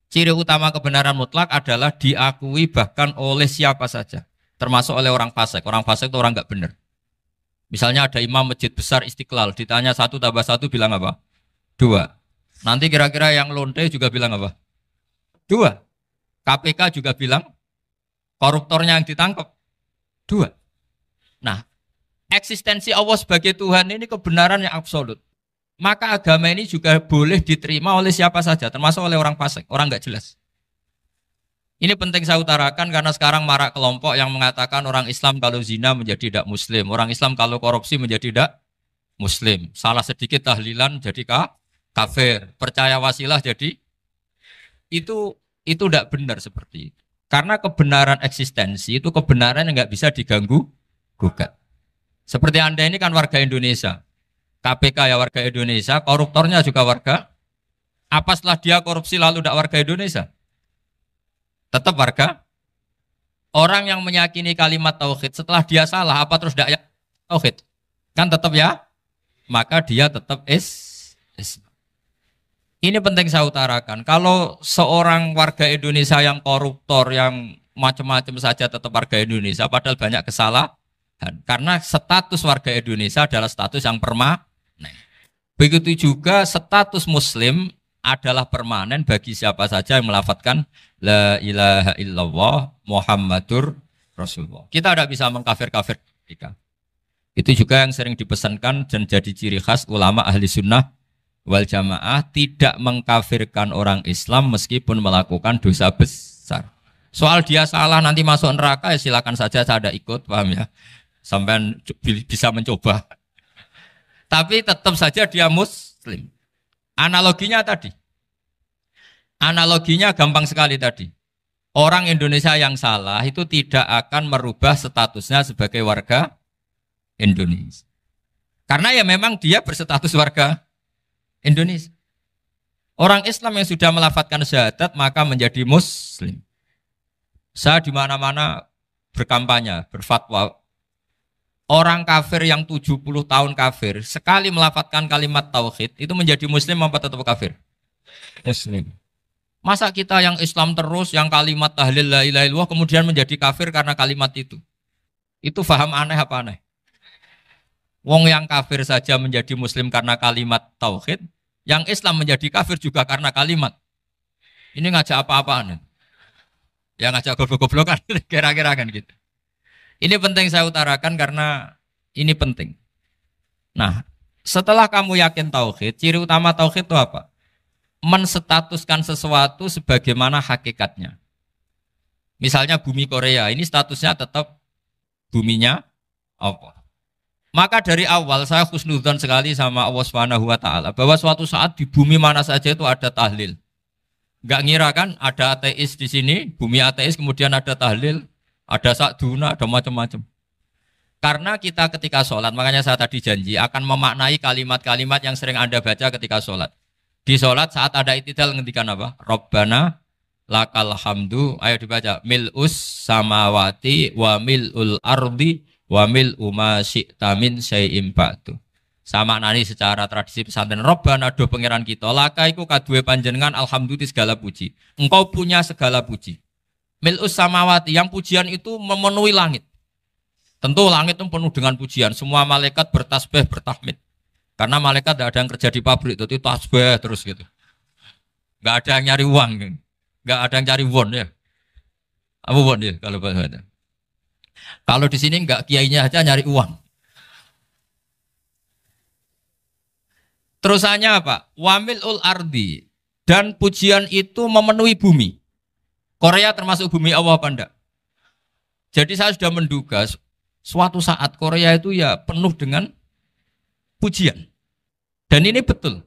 Ciri utama kebenaran mutlak adalah diakui bahkan oleh siapa saja, termasuk oleh orang fasik. Orang fasik itu orang nggak benar. Misalnya ada imam masjid besar Istiqlal, ditanya 1 tambah 1 bilang apa? 2. Nanti kira-kira yang lonte juga bilang apa? 2. KPK juga bilang koruptornya yang ditangkap 2. Nah, eksistensi Allah sebagai Tuhan ini kebenaran yang absolut. Maka agama ini juga boleh diterima oleh siapa saja, termasuk oleh orang fasik, orang nggak jelas. Ini penting saya utarakan karena sekarang marak kelompok yang mengatakan orang Islam kalau zina menjadi tidak muslim, orang Islam kalau korupsi menjadi tidak muslim. Salah sedikit tahlilan jadi kafir, percaya wasilah jadi itu tidak benar seperti itu. Karena kebenaran eksistensi itu kebenaran yang nggak bisa diganggu gugat. Seperti Anda ini kan warga Indonesia. KPK ya warga Indonesia, koruptornya juga warga. Apa setelah dia korupsi lalu tidak warga Indonesia? Tetap warga. Orang yang meyakini kalimat tauhid setelah dia salah, apa terus tidak tauhid? Kan tetap ya. Maka dia tetap Ini penting saya utarakan. Kalau seorang warga Indonesia yang koruptor, yang macam-macam saja tetap warga Indonesia, padahal banyak kesalahan. Karena status warga Indonesia adalah status yang permanen. Begitu juga status muslim adalah permanen bagi siapa saja yang melafadzkan la ilaha illallah Muhammadur Rasulullah. Kita tidak bisa mengkafir-kafir mereka. Itu juga yang sering dipesankan dan jadi ciri khas ulama ahli sunnah wal jamaah, tidak mengkafirkan orang Islam meskipun melakukan dosa besar. Soal dia salah nanti masuk neraka ya silakan saja, saya ada ikut, paham ya? Sampai bisa mencoba. Tapi tetap saja dia muslim. Analoginya tadi. Analoginya gampang sekali tadi. Orang Indonesia yang salah itu tidak akan merubah statusnya sebagai warga Indonesia. Karena ya memang dia berstatus warga Indonesia. Orang Islam yang sudah melafadzkan syahadat maka menjadi muslim. Saya di mana-mana berkampanye, berfatwa. Orang kafir yang 70 tahun kafir, sekali melafadzkan kalimat tauhid, itu menjadi muslim apa tetap kafir? Muslim. Masa kita yang Islam terus, yang kalimat tahlil la ilaha illallah, kemudian menjadi kafir karena kalimat itu? Itu faham aneh apa aneh? Wong yang kafir saja menjadi muslim karena kalimat tauhid, yang Islam menjadi kafir juga karena kalimat. Ini ngajak apa-apaan? Ya ngajak goblok-goblokan, kira-kira kan gitu. Ini penting saya utarakan karena ini penting. Nah, setelah kamu yakin tauhid, ciri utama tauhid itu apa? Menstatuskan sesuatu sebagaimana hakikatnya. Misalnya bumi Korea, ini statusnya tetap buminya Allah. Maka dari awal saya husnudzon sekali sama Allah Subhanahu wa taala bahwa suatu saat di bumi mana saja itu ada tahlil. Enggak ngira kan ada ateis di sini, bumi ateis kemudian ada tahlil, ada sakduna, ada macam-macam. Karena kita ketika sholat, makanya saya tadi janji akan memaknai kalimat-kalimat yang sering Anda baca ketika sholat. Di sholat saat ada itidal ngendikan apa? Rabbana lakal hamdu, ayo dibaca, mil'us samawati wa mil'ul ardi wa mil'u ma syi'ta min syai'im ba'du. Sama nani secara tradisi pesantren, Rabbana do pangeran kita, laka iku kaduwe panjenengan alhamdulillah segala puji. Engkau punya segala puji. Mil'us samawati, yang pujian itu memenuhi langit. Tentu langit itu penuh dengan pujian. Semua malaikat bertasbih, bertahmid. Karena malaikat tidak ada yang kerja di pabrik, itu tasbih terus gitu. Nggak ada yang nyari uang, nggak ada yang cari won ya. Apa won ya kalau bahasa? Kalau di sini nggak kiainya aja nyari uang. Terusannya apa? Wamil ul ardi, dan pujian itu memenuhi bumi. Korea termasuk bumi Allah apa enggak? Jadi saya sudah menduga suatu saat Korea itu ya penuh dengan pujian. Dan ini betul.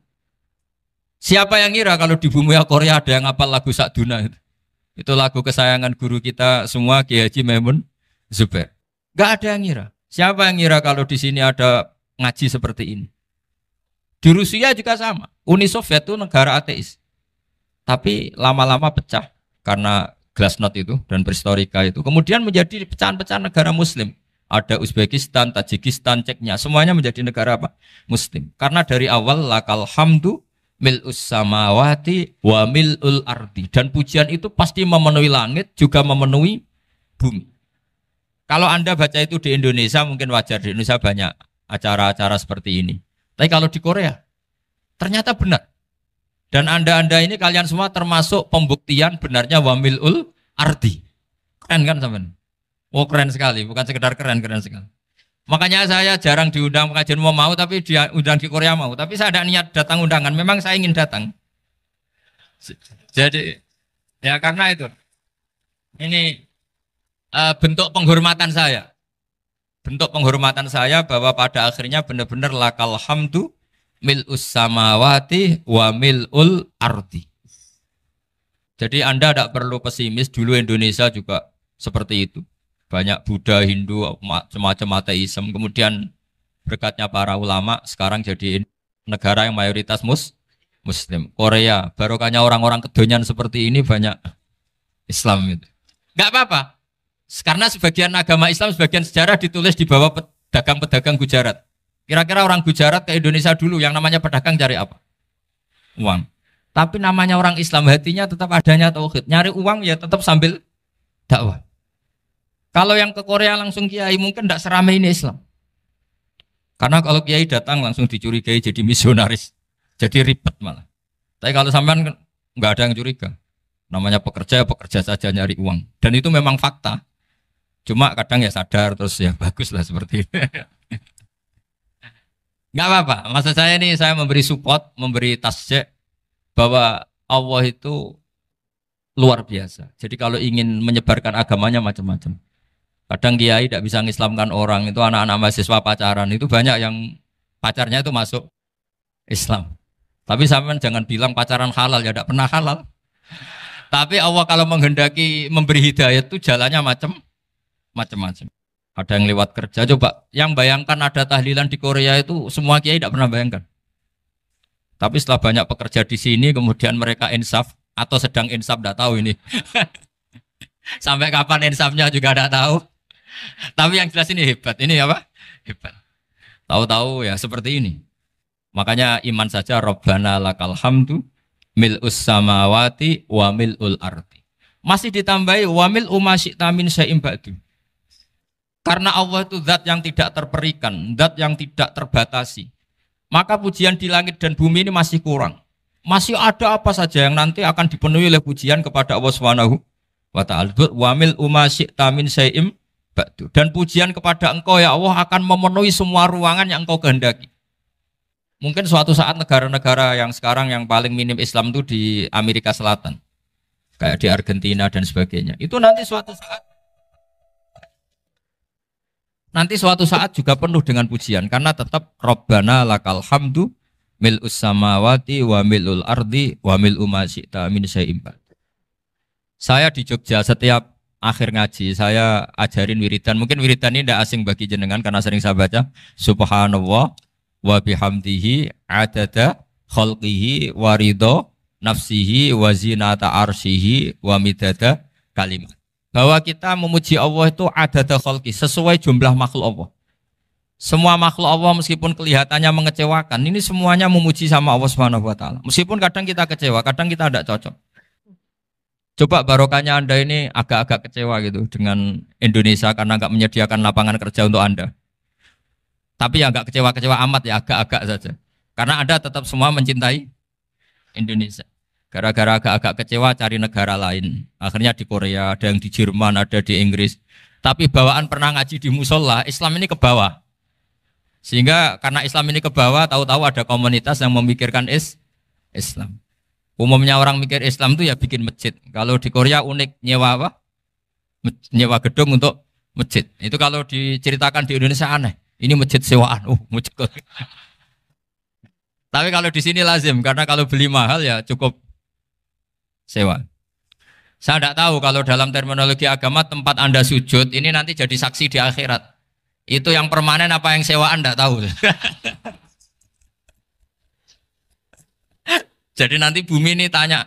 Siapa yang ngira kalau di bumi Korea ada yang hafal lagu Sakduna itu? Itu lagu kesayangan guru kita semua, Kiai Haji Maimun Zubair. Gak ada yang ngira. Siapa yang ngira kalau di sini ada ngaji seperti ini? Di Rusia juga sama. Uni Soviet itu negara ateis. Tapi lama-lama pecah karena glasnost itu dan perestorika itu. Kemudian menjadi pecahan-pecahan negara muslim. Ada Uzbekistan, Tajikistan, Ceknya, semuanya menjadi negara apa? Muslim. Karena dari awal lakal hamdu mil'us samawati wa mil'ul ardi. Dan pujian itu pasti memenuhi langit, juga memenuhi bumi. Kalau Anda baca itu di Indonesia, mungkin wajar. Di Indonesia banyak acara-acara seperti ini. Tapi kalau di Korea, ternyata benar. Dan Anda ini kalian semua termasuk pembuktian benarnya wa mil'ul ardi. Keren kan teman? Oh keren sekali, bukan sekedar keren, keren sekali. Makanya saya jarang diundang pengajian mau, tapi diundang di Korea mau. Tapi saya ada niat datang undangan, memang saya ingin datang. Jadi, ya karena itu. Ini bentuk penghormatan saya. Bentuk penghormatan saya bahwa pada akhirnya benar-benar lakal hamdu mil'us samawati wa mil'ul ardi. Jadi Anda tidak perlu pesimis, dulu Indonesia juga seperti itu. Banyak Buddha, Hindu, semacam ateisme. Kemudian berkatnya para ulama sekarang jadi negara yang mayoritas Muslim. Korea, barokahnya orang-orang kedonyan seperti ini banyak Islam itu. Enggak apa-apa. Karena sebagian agama Islam, sebagian sejarah ditulis di bawah pedagang-pedagang Gujarat. Kira-kira orang Gujarat ke Indonesia dulu yang namanya pedagang cari apa? Uang. Tapi namanya orang Islam hatinya tetap adanya tauhid. Nyari uang ya tetap sambil dakwah. Kalau yang ke Korea langsung kiai mungkin tidak seramai ini Islam. Karena kalau kiai datang langsung dicurigai jadi misionaris. Jadi ribet malah. Tapi kalau sampean nggak ada yang curiga. Namanya pekerja, pekerja saja nyari uang. Dan itu memang fakta. Cuma kadang ya sadar terus ya bagus lah seperti itu. Nggak apa-apa. Maksud saya ini saya memberi support, memberi tasjek bahwa Allah itu luar biasa. Jadi kalau ingin menyebarkan agamanya macam-macam. Kadang kiai tidak bisa mengislamkan orang, itu anak-anak mahasiswa pacaran, itu banyak yang pacarnya itu masuk Islam. Tapi sampean jangan bilang pacaran halal, ya tidak pernah halal. Tapi Allah kalau menghendaki memberi hidayah itu jalannya macam-macam. Ada yang lewat kerja, coba yang bayangkan ada tahlilan di Korea itu semua kiai tidak pernah bayangkan. Tapi setelah banyak pekerja di sini, kemudian mereka insaf atau sedang insaf, tidak tahu ini. Sampai kapan insafnya juga tidak tahu. Tapi yang jelas ini hebat. Ini apa? Hebat. Tahu-tahu ya seperti ini. Makanya iman saja Rabbana lakal hamdu mil'us samawati wa mil'ul ardi. Masih ditambahi wa mil'u ma syi'ta min syai'im ba'du. Karena Allah itu zat yang tidak terperikan, zat yang tidak terbatasi. Maka pujian di langit dan bumi ini masih kurang. Masih ada apa saja yang nanti akan dipenuhi oleh pujian kepada Allah Subhanahu wa ta'ala. Wa mil'u ma syi'ta min syai'im ba'du. Dan pujian kepada Engkau ya Allah akan memenuhi semua ruangan yang Engkau kehendaki. Mungkin suatu saat negara-negara yang sekarang yang paling minim Islam itu di Amerika Selatan. Kayak di Argentina dan sebagainya. Itu nanti suatu saat Nanti suatu saat juga penuh dengan pujian karena tetap Rabbana lakal hamdu mil'us samawati wa mil'ul ardi wa mil'u ma syi'ta min syai'in ba'd. Saya di Jogja setiap akhir ngaji saya ajarin wiridan. Mungkin wiridan ini tidak asing bagi jenengan karena sering saya baca. Subhanallah wa bihamdihi adada khalqihi wa ridho nafsihi wa zinata arsyihi wa midada kalimat. Bahwa kita memuji Allah itu adada khalqi, sesuai jumlah makhluk Allah. Semua makhluk Allah meskipun kelihatannya mengecewakan, ini semuanya memuji sama Allah Subhanahu wa taala. Meskipun kadang kita kecewa, kadang kita tidak cocok. Coba barokahnya Anda ini agak-agak kecewa gitu dengan Indonesia karena nggak menyediakan lapangan kerja untuk Anda. Tapi ya nggak kecewa-kecewa amat ya, agak-agak saja. Karena Anda tetap semua mencintai Indonesia. Gara-gara agak-agak kecewa cari negara lain. Akhirnya di Korea, ada yang di Jerman, ada di Inggris. Tapi bawaan pernah ngaji di musola, Islam ini ke bawah. Sehingga karena Islam ini ke bawah, tahu-tahu ada komunitas yang memikirkan Islam. Umumnya orang mikir Islam itu ya bikin masjid. Kalau di Korea unik, nyewa apa? Nyewa gedung untuk masjid. Itu kalau diceritakan di Indonesia aneh. Ini masjid sewaan. Masjid. Tapi kalau di sini lazim karena kalau beli mahal ya cukup sewa. Saya tidak tahu kalau dalam terminologi agama tempat Anda sujud ini nanti jadi saksi di akhirat. Itu yang permanen apa yang sewaan tidak tahu. Jadi nanti bumi ini tanya,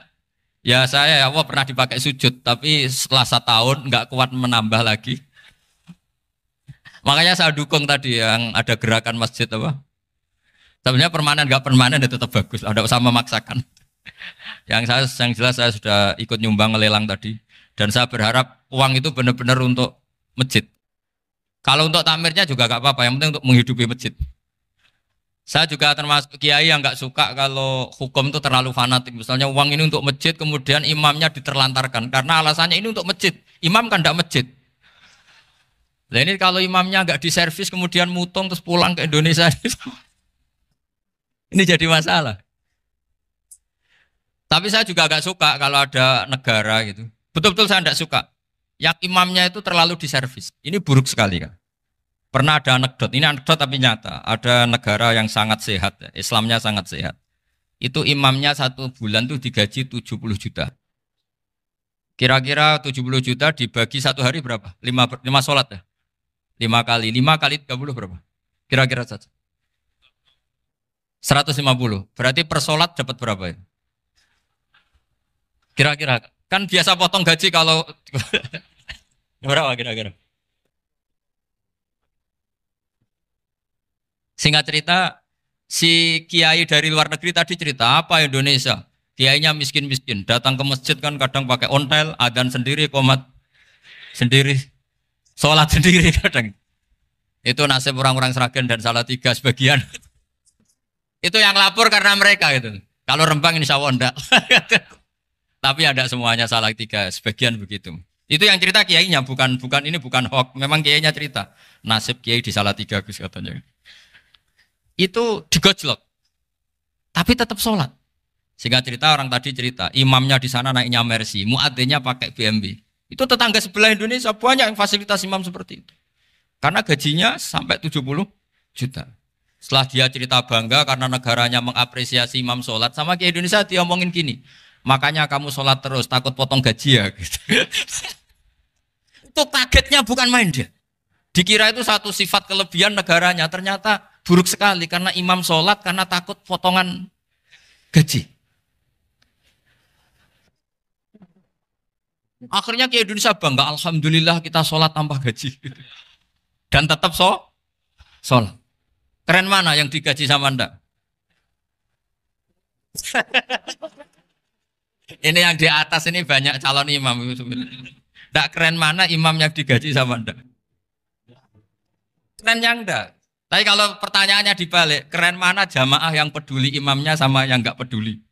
ya saya ya Allah pernah dipakai sujud, tapi setelah 1 tahun nggak kuat menambah lagi. Makanya saya dukung tadi yang ada gerakan masjid apa. Sebenarnya permanen nggak permanen itu tetap bagus, ada usah memaksakan. Yang jelas saya sudah ikut nyumbang lelang tadi, dan saya berharap uang itu benar-benar untuk masjid. Kalau untuk takmirnya juga nggak apa-apa, yang penting untuk menghidupi masjid. Saya juga termasuk kiai yang nggak suka kalau hukum itu terlalu fanatik. Misalnya uang ini untuk masjid, kemudian imamnya diterlantarkan. Karena alasannya ini untuk masjid. Imam kan tidak masjid. Nah ini kalau imamnya nggak diservis, kemudian mutung terus pulang ke Indonesia. Ini jadi masalah. Tapi saya juga nggak suka kalau ada negara gitu. Betul-betul saya tidak suka. Yang imamnya itu terlalu diservis. Ini buruk sekali kan. Pernah ada anekdot, ini anekdot tapi nyata. Ada negara yang sangat sehat, Islamnya sangat sehat. Itu imamnya 1 bulan tuh digaji 70 juta. Kira-kira 70 juta dibagi 1 hari berapa? 5 sholat ya? 5 kali 30 berapa? Kira-kira saja. 150. Berarti per sholat dapat berapa ya? Kira-kira. Kan biasa potong gaji kalau... berapa kira-kira? Singkat cerita, si kiai dari luar negeri tadi cerita apa Indonesia? Kiainya miskin-miskin, datang ke masjid kan kadang pakai ontel, adzan sendiri, qomat sendiri, sholat sendiri kadang. Itu nasib orang-orang Sragen dan Salatiga sebagian. Itu yang lapor karena mereka itu. Kalau Rembang insya Allah enggak. Tapi ada semuanya Salatiga, sebagian begitu. Itu yang cerita kiainya, bukan ini bukan hoax. Memang kiainya cerita. Nasib kiai di Salatiga Gus katanya. Itu digojlok, tapi tetap sholat. Sehingga cerita orang tadi cerita, imamnya di sana naiknya Mercy, muadzinnya pakai BMW. Itu tetangga sebelah Indonesia banyak yang fasilitas imam seperti itu. Karena gajinya sampai 70 juta. Setelah dia cerita bangga karena negaranya mengapresiasi imam sholat, sama ke Indonesia dia omongin gini, makanya kamu sholat terus, takut potong gaji ya. Gitu. Itu kagetnya bukan main dia. Dikira itu satu sifat kelebihan negaranya, ternyata buruk sekali karena imam sholat karena takut potongan gaji. Akhirnya ke Indonesia bangga, alhamdulillah kita sholat tanpa gaji. Dan tetap sholat. Keren mana yang digaji sama Anda? Ini yang di atas ini banyak calon imam. Tidak keren mana imam yang digaji sama Anda? Keren yang enggak. Tapi kalau pertanyaannya dibalik, keren mana jamaah yang peduli imamnya sama yang enggak peduli?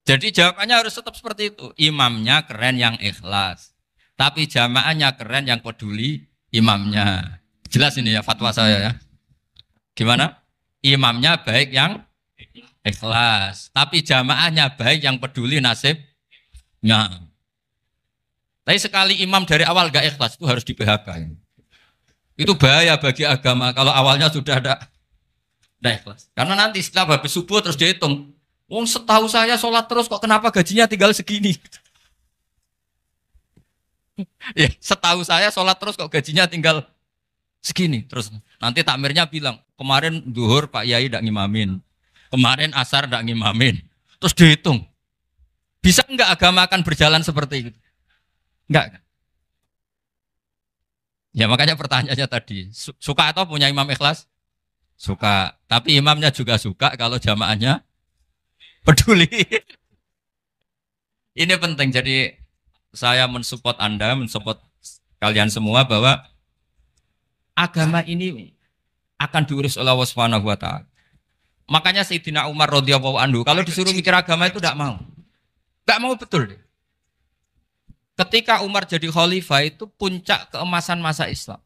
Jadi jawabannya harus tetap seperti itu. Imamnya keren yang ikhlas. Tapi jamaahnya keren yang peduli imamnya. Jelas ini ya fatwa saya ya. Gimana? Imamnya baik yang ikhlas. Tapi jamaahnya baik yang peduli nasibnya. Tapi sekali imam dari awal enggak ikhlas itu harus di PHK. Itu bahaya bagi agama kalau awalnya sudah ada ikhlas. Karena nanti setelah habis subuh terus dihitung. Wong setahu saya sholat terus kok kenapa gajinya tinggal segini? Ya, setahu saya sholat terus kok gajinya tinggal segini. Terus nanti takmirnya bilang, kemarin duhur Pak Yai tidak ngimamin. Kemarin asar tidak ngimamin. Terus dihitung. Bisa enggak agama akan berjalan seperti itu? Enggak. Ya makanya pertanyaannya tadi, suka atau punya imam ikhlas? Suka. Tapi imamnya juga suka kalau jamaahnya peduli. Ini penting. Jadi saya mensupport Anda, mensupport kalian semua bahwa agama ini akan diurus oleh Allah Subhanahu wa taala. Makanya Sayyidina Umar radhiyallahu anhu kalau disuruh mikir agama itu tidak mau. Tidak mau betul. Ketika Umar jadi khalifah itu puncak keemasan masa Islam.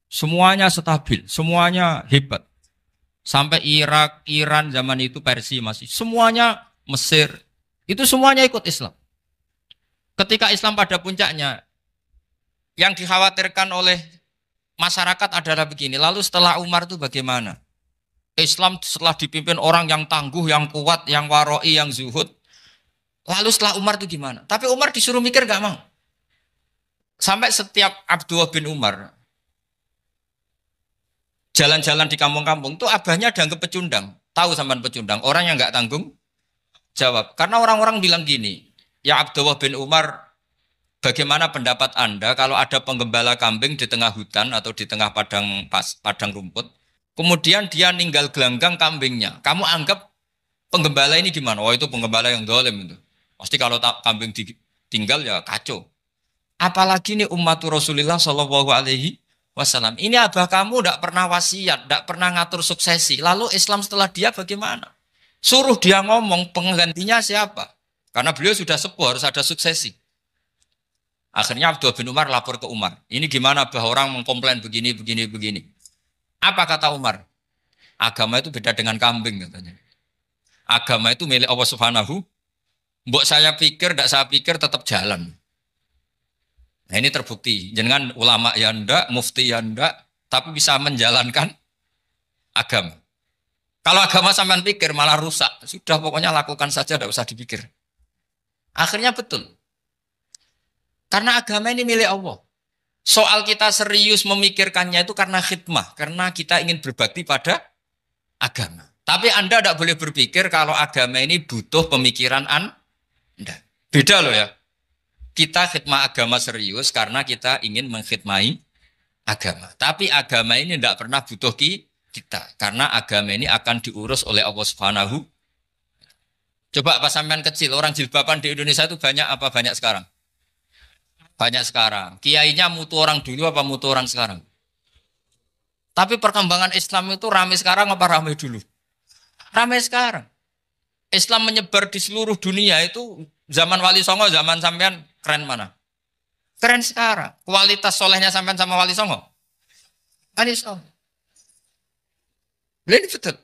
Semuanya stabil, semuanya hebat. Sampai Irak, Iran zaman itu Persia masih. Semuanya Mesir, itu semuanya ikut Islam. Ketika Islam pada puncaknya, yang dikhawatirkan oleh masyarakat adalah begini. Lalu setelah Umar itu bagaimana? Islam setelah dipimpin orang yang tangguh, yang kuat, yang waroi, yang zuhud. Lalu setelah Umar itu gimana? Tapi Umar disuruh mikir gak mau. Sampai setiap Abdullah bin Umar jalan-jalan di kampung-kampung itu abahnya dianggap pecundang. Tahu sampean pecundang? Orang yang gak tanggung jawab. Karena orang-orang bilang gini, ya Abdullah bin Umar, bagaimana pendapat Anda kalau ada penggembala kambing di tengah hutan atau di tengah padang rumput, kemudian dia ninggal gelanggang kambingnya. Kamu anggap penggembala ini gimana? Oh itu penggembala yang dolim itu. Pasti kalau kambing ditinggal ya kacau. Apalagi ini umatur Rasulullah Shallallahu Alaihi Wasallam. Ini abah kamu tidak pernah wasiat, tidak pernah ngatur suksesi. Lalu Islam setelah dia bagaimana? Suruh dia ngomong penggantinya siapa? Karena beliau sudah sepuh harus ada suksesi. Akhirnya Abdullah bin Umar lapor ke Umar. Ini gimana abah orang mengkomplain begini. Apa kata Umar? Agama itu beda dengan kambing katanya. Agama itu milik Allah Subhanahu. Mbok saya pikir, tidak saya pikir tetap jalan. Nah ini terbukti. Jangan ulama ya ndak, mufti ya ndak, tapi bisa menjalankan agama. Kalau agama sampean pikir malah rusak. Sudah pokoknya lakukan saja, tidak usah dipikir. Akhirnya betul. Karena agama ini milik Allah. Soal kita serius memikirkannya itu karena khidmah. Karena kita ingin berbakti pada agama. Tapi Anda tidak boleh berpikir kalau agama ini butuh pemikiran Anda. Beda loh ya. Kita khidmah agama serius karena kita ingin mengkhidmai agama. Tapi agama ini tidak pernah butuh kita. Karena agama ini akan diurus oleh Allah Subhanahu. Coba pas sampean kecil, orang jilbaban di Indonesia itu banyak apa banyak sekarang? Banyak sekarang. Kiainya mutu orang dulu apa mutu orang sekarang? Tapi perkembangan Islam itu ramai sekarang apa ramai dulu? Ramai sekarang. Islam menyebar di seluruh dunia itu zaman Wali Songo, zaman sampean keren mana? Keren sekarang. Kualitas solehnya sampean sama Wali Songo? Wali Songo. Ini betul.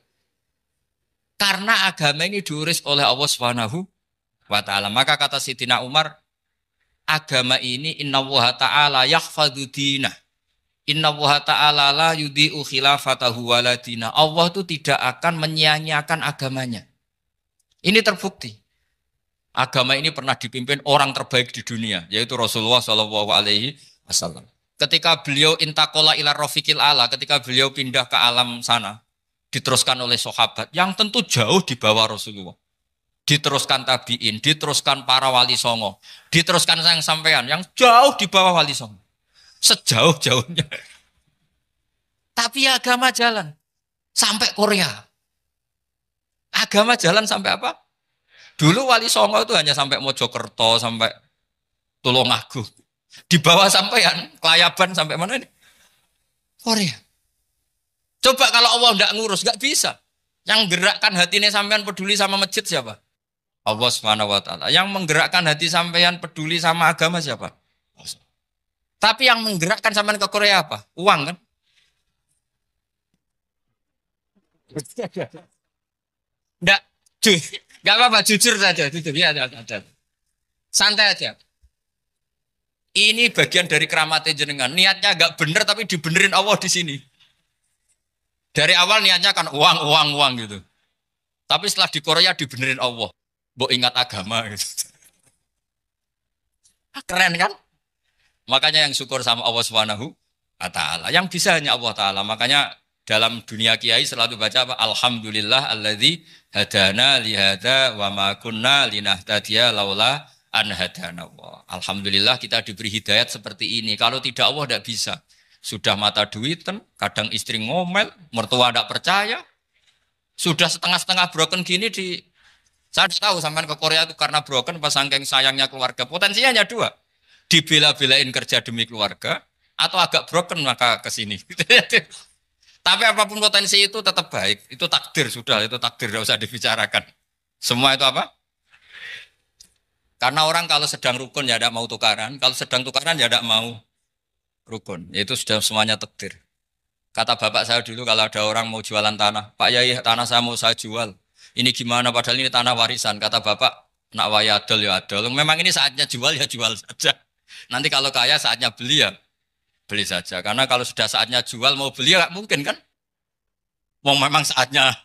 Karena agama ini diurus oleh Allah Subhanahu wa taala. Maka kata Sayyidina Umar, agama ini innallaha ta'ala yahfadzu dinah. Innallaha ta'ala la yudhi'u khilafatahu waladina. Allah itu tidak akan menyia-nyiakan agamanya. Ini terbukti. Agama ini pernah dipimpin orang terbaik di dunia, yaitu Rasulullah Shallallahu Alaihi Wasallam. Ketika beliau intakola ila rofiqil ala, ketika beliau pindah ke alam sana, diteruskan oleh sahabat yang tentu jauh di bawah Rasulullah. Diteruskan tabiin, diteruskan para wali songo, diteruskan sayang sampean yang jauh di bawah wali songo. Sejauh-jauhnya. Tapi agama jalan sampai Korea. Agama jalan sampai apa? Dulu Wali Songo itu hanya sampai Mojokerto, sampai Tulungagung. Di bawah sampean, Kelayaban sampai mana ini? Korea. Coba kalau Allah tidak ngurus, nggak bisa. Yang gerakkan hatinya sampean peduli sama masjid siapa? Allah Subhanahu wa taala. Yang menggerakkan hati sampean peduli sama agama siapa? Tapi yang menggerakkan sampean ke Korea apa? Uang kan? Enggak, enggak apa-apa, jujur saja, jujur ya, santai aja. Ini bagian dari keramatnya jenengan. Niatnya agak bener tapi dibenerin Allah di sini. Dari awal niatnya kan uang, uang, uang gitu. Tapi setelah di Korea dibenerin Allah. Mbok ingat agama gitu. Keren kan? Makanya yang syukur sama Allah Subhanahu wa taala. Yang bisa hanya Allah taala. Makanya dalam dunia kiai selalu baca apa? Alhamdulillah alladzi hadana li hadza wa ma kunna linahtadiya laula an hadana Allah. Alhamdulillah kita diberi hidayat seperti ini. Kalau tidak Allah tidak bisa. Sudah mata duitan, kadang istri ngomel, mertua tidak percaya. Sudah setengah-setengah broken gini saya tahu sampai ke Korea itu karena broken pas saking sayangnya keluarga. Potensinya hanya dua. Dibela-belain kerja demi keluarga atau agak broken maka ke sini. Tapi apapun potensi itu tetap baik. Itu takdir sudah, itu takdir tidak usah dibicarakan. Semua itu apa? Karena orang kalau sedang rukun ya tidak mau tukaran, kalau sedang tukaran ya tidak mau rukun. Itu sudah semuanya takdir. Kata bapak saya dulu kalau ada orang mau jualan tanah, Pak Yai tanah saya mau saya jual. Ini gimana padahal ini tanah warisan. Kata bapak, nak waya adol ya adol. Memang ini saatnya jual ya jual saja. Nanti kalau kaya saatnya beli ya beli saja. Karena kalau sudah saatnya jual mau beli ya nggak mungkin kan. Mau memang saatnya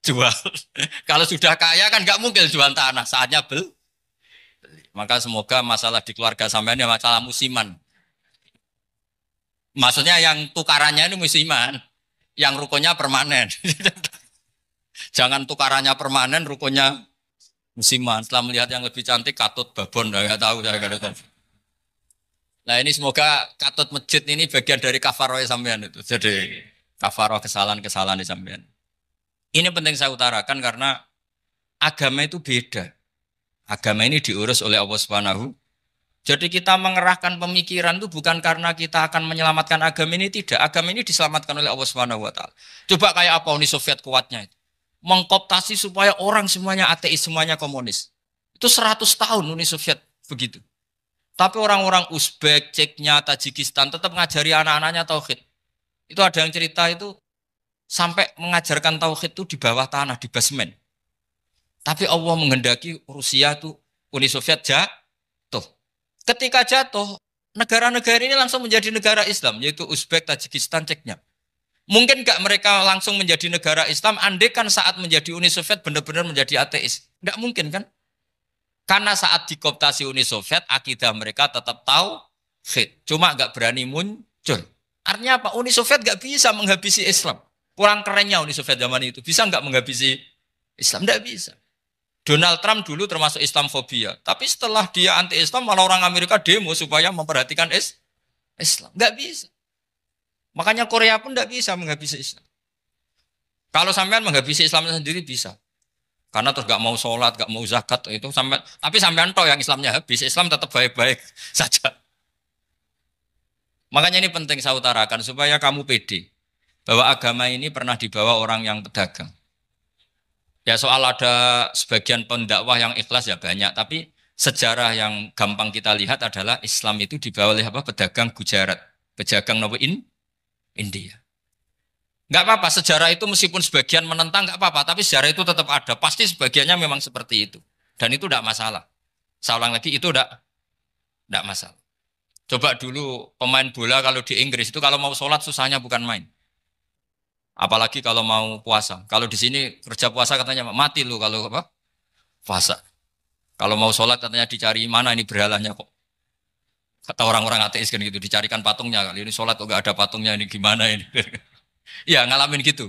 jual. Kalau sudah kaya kan nggak mungkin jual tanah. Saatnya beli. Maka semoga masalah di keluarga sampean ya masalah musiman. Maksudnya yang tukarannya ini musiman, yang rukunnya permanen. Jangan tukarannya permanen, rukunnya musiman. Setelah melihat yang lebih cantik, katut babon, nggak tahu saya nggak tahu. Nah ini semoga katut masjid ini bagian dari kafaroh sampean itu. Jadi kafaroh kesalahan-kesalahan di sampean. Ini penting saya utarakan karena agama itu beda. Agama ini diurus oleh Allah Subhanahu. Jadi kita mengerahkan pemikiran itu bukan karena kita akan menyelamatkan agama ini, tidak. Agama ini diselamatkan oleh Allah Subhanahu wa taala. Coba kayak apa Uni Soviet kuatnya itu. Mengkooptasi supaya orang semuanya ateis, semuanya komunis. Itu 100 tahun Uni Soviet begitu. Tapi orang-orang Uzbek, Ceknya, Tajikistan tetap mengajari anak-anaknya tauhid. Itu ada yang cerita itu sampai mengajarkan tauhid itu di bawah tanah, di basement. Tapi Allah menghendaki Rusia itu Uni Soviet jatuh. Ketika jatuh, negara-negara ini langsung menjadi negara Islam, yaitu Uzbek, Tajikistan, Ceknya. Mungkin nggak mereka langsung menjadi negara Islam, andai kan saat menjadi Uni Soviet benar-benar menjadi ateis. Nggak mungkin kan? Karena saat dikooptasi Uni Soviet, akidah mereka tetap tauhid. Cuma nggak berani muncul. Artinya apa? Uni Soviet nggak bisa menghabisi Islam. Kurang kerennya Uni Soviet zaman itu. Bisa nggak menghabisi Islam? Nggak bisa. Donald Trump dulu termasuk Islamfobia. Tapi setelah dia anti-Islam, malah orang Amerika demo supaya memperhatikan Islam. Nggak bisa. Makanya Korea pun nggak bisa menghabisi Islam. Kalau sampean menghabisi Islam sendiri bisa. Karena terus nggak mau sholat, nggak mau zakat, itu sampai. Tapi sampean toh yang Islamnya habis, Islam tetap baik-baik saja. Makanya ini penting saya utarakan, supaya kamu pede. Bahwa agama ini pernah dibawa orang yang pedagang. Ya soal ada sebagian pendakwah yang ikhlas ya banyak, tapi sejarah yang gampang kita lihat adalah Islam itu dibawa oleh apa? Pedagang Gujarat, pedagang India. Nggak apa-apa, sejarah itu meskipun sebagian menentang nggak apa-apa, tapi sejarah itu tetap ada. Pasti sebagiannya memang seperti itu, dan itu tidak masalah. Saya ulang lagi, itu tidak masalah. Coba dulu pemain bola kalau di Inggris itu kalau mau sholat susahnya bukan main. Apalagi kalau mau puasa. Kalau di sini kerja puasa katanya mati lu kalau apa? Puasa. Kalau mau sholat katanya dicari mana ini berhalanya kok. Kata orang-orang ateis kan gitu, dicarikan patungnya. Kali ini sholat kok gak ada patungnya, ini gimana ini. Ya ngalamin gitu.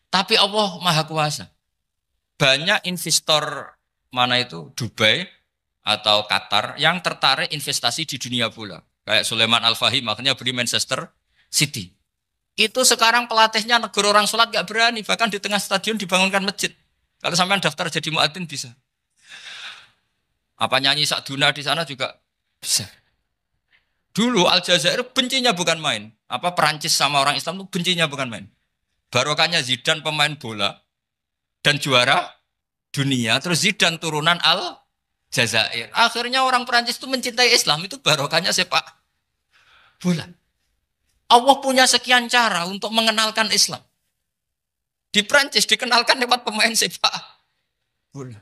Tapi Allah Maha Kuasa. Banyak investor mana itu Dubai atau Qatar yang tertarik investasi di dunia bola. Kayak Sulaiman Al-Fahim makanya beli Manchester City. Itu sekarang pelatihnya negara orang sholat gak berani. Bahkan di tengah stadion dibangunkan masjid. Kalau sampean daftar jadi muadzin bisa. Apa nyanyi Sakduna di sana juga bisa. Dulu Aljazair bencinya bukan main. Apa Perancis sama orang Islam itu bencinya bukan main. Barokahnya Zidane pemain bola. Dan juara dunia. Terus Zidane turunan Aljazair. Akhirnya orang Perancis itu mencintai Islam. Itu barokahnya sepak bola. Allah punya sekian cara untuk mengenalkan Islam. Di Prancis dikenalkan lewat pemain sepak bola.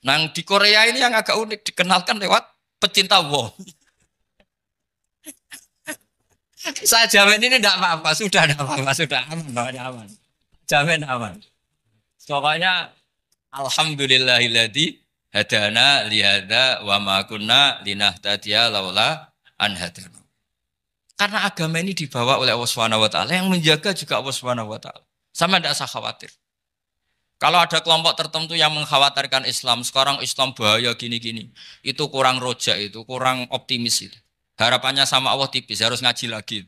Nah di Korea ini yang agak unik dikenalkan lewat pecinta wong. Saya jamin ini tidak apa-apa, sudah tidak apa-apa, sudah aman, aman. Jamin aman. Pokoknya alhamdulillahilladzi hadana lihada wa ma kunna linahtadiya laula an hadana. Karena agama ini dibawa oleh Allah Subhanahu wa taala, yang menjaga juga Allah Subhanahu wa taala. Sama tidak usah khawatir. Kalau ada kelompok tertentu yang mengkhawatirkan Islam, sekarang Islam bahaya gini-gini, itu kurang roja, itu kurang optimis itu. Harapannya sama Allah tipis, harus ngaji lagi.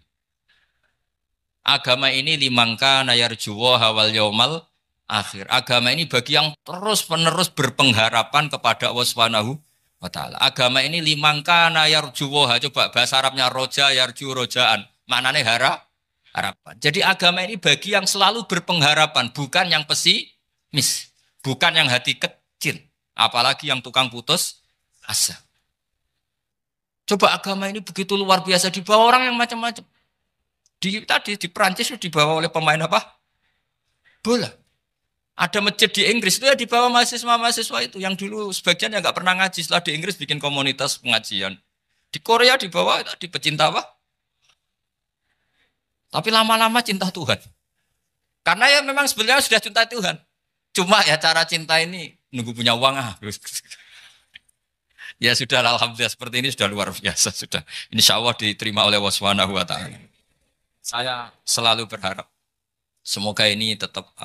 Agama ini limangka nayarjuwa hawal yaumal akhir. Agama ini bagi yang terus-menerus berpengharapan kepada Allah Subhanahu wa taala. Agama ini limangka nayarjuwa, coba bahasa Arabnya roja yarju rojaan. Maknanya harapan. Jadi agama ini bagi yang selalu berpengharapan, bukan yang pesimis, bukan yang hati kecil, apalagi yang tukang putus asa. Coba agama ini begitu luar biasa dibawa orang yang macam-macam. Tadi di Perancis dibawa oleh pemain apa? Bola. Ada masjid di Inggris itu ya dibawa mahasiswa-mahasiswa itu yang dulu sebagian yang nggak pernah ngaji, setelah di Inggris bikin komunitas pengajian. Di Korea dibawa di pecinta apa? Tapi lama-lama cinta Tuhan. Karena ya memang sebenarnya sudah cinta Tuhan. Cuma ya cara cinta ini nunggu punya uang Ya sudah, alhamdulillah seperti ini sudah luar biasa sudah. Insya Allah diterima oleh Allah Subhanahu wa taala. Saya selalu berharap semoga ini tetap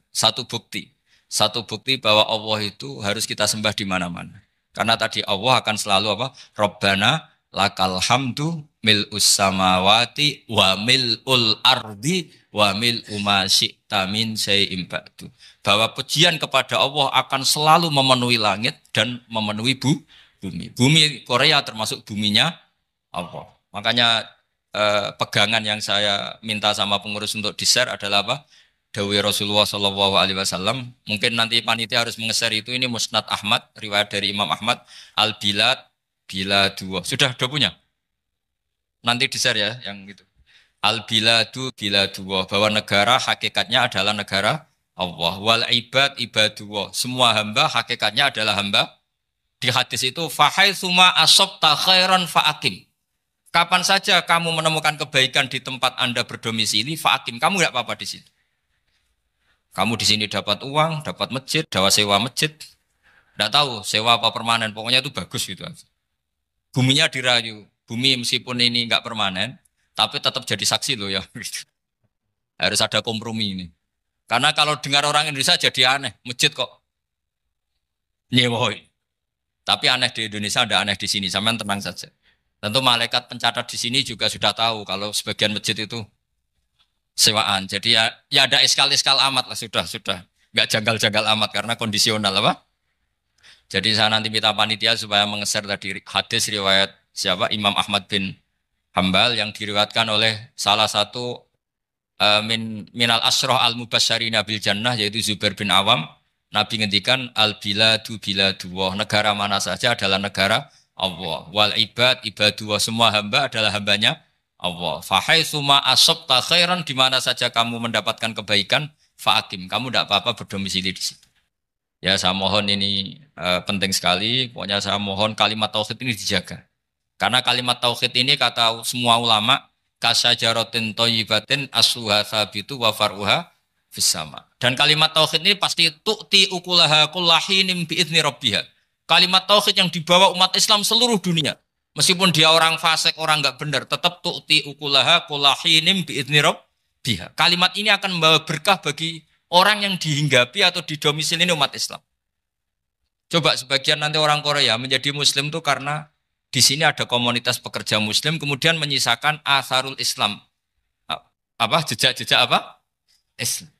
satu bukti bahwa Allah itu harus kita sembah di mana-mana. Karena tadi Allah akan selalu Rabbana lakal hamdu mil'us samawati wa mil'ul ardi wa mil'u ma syi'ta min syai'in ba'du. Bahwa pujian kepada Allah akan selalu memenuhi langit dan memenuhi bumi. Bumi Korea termasuk buminya Allah. Makanya pegangan yang saya minta sama pengurus untuk di-share adalah Dawai Rasulullah Shallallahu Alaihi Wasallam. Mungkin nanti panitia harus mengeser itu. Ini Musnad Ahmad, riwayat dari Imam Ahmad. Al-Bilad bila dua. Sudah punya? Nanti di-share ya yang itu. Al-Biladu bila dua. Bahwa negara hakikatnya adalah negara Allah. Wal ibad ibadullah. Semua hamba hakikatnya adalah hamba. Di hadis itu fahaitsuma asabta khairan fa'akim. Kapan saja kamu menemukan kebaikan di tempat Anda berdomisili, fa'akim, kamu enggak apa-apa di sini. Kamu di sini dapat uang, dapat masjid, dapat sewa masjid. Enggak tahu sewa apa permanen, pokoknya itu bagus gitu. Buminya dirayu. Bumi meskipun ini enggak permanen, tapi tetap jadi saksi loh ya. Harus ada kompromi ini. Karena kalau dengar orang Indonesia jadi aneh, masjid kok nyewoi. Tapi aneh di Indonesia, ada aneh di sini. Sampean tenang saja. Tentu malaikat pencatat di sini juga sudah tahu kalau sebagian masjid itu sewaan. Jadi ya ada iskal-iskal amat lah sudah. Enggak janggal-janggal amat karena kondisional Jadi saya nanti minta panitia supaya mengeser tadi hadis riwayat siapa? Imam Ahmad bin Hambal yang diriwayatkan oleh salah satu minal asroh al-mubasyarina bil jannah yaitu Zubair bin Awam. Nabi ngendikan al-biladu biladu wah, negara mana saja adalah negara Allah. Wal ibad ibadu wah, semua hamba adalah hambanya Allah. Fahaitsuma asabta khairan, di mana saja kamu mendapatkan kebaikan, fa'akim, kamu tidak apa-apa berdomisili di situ. Ya saya mohon ini penting sekali. Pokoknya saya mohon kalimat tauhid ini dijaga. Karena kalimat tauhid ini kata semua ulama kasajaratin thayyibatin asluha tsabitu wa far'uha fis sama. Dan kalimat tauhid ini pasti tu'ti ukulaha kullahinim bi'izni rabbiha. Kalimat tauhid yang dibawa umat Islam seluruh dunia. Meskipun dia orang fasik, orang enggak benar, tetap tu'ti ukulaha kullahinim bi'izni rabbiha. Kalimat ini akan membawa berkah bagi orang yang dihinggapi atau didomisili umat Islam. Coba sebagian nanti orang Korea menjadi muslim itu karena di sini ada komunitas pekerja muslim kemudian menyisakan atharul Islam. Jejak-jejak Islam.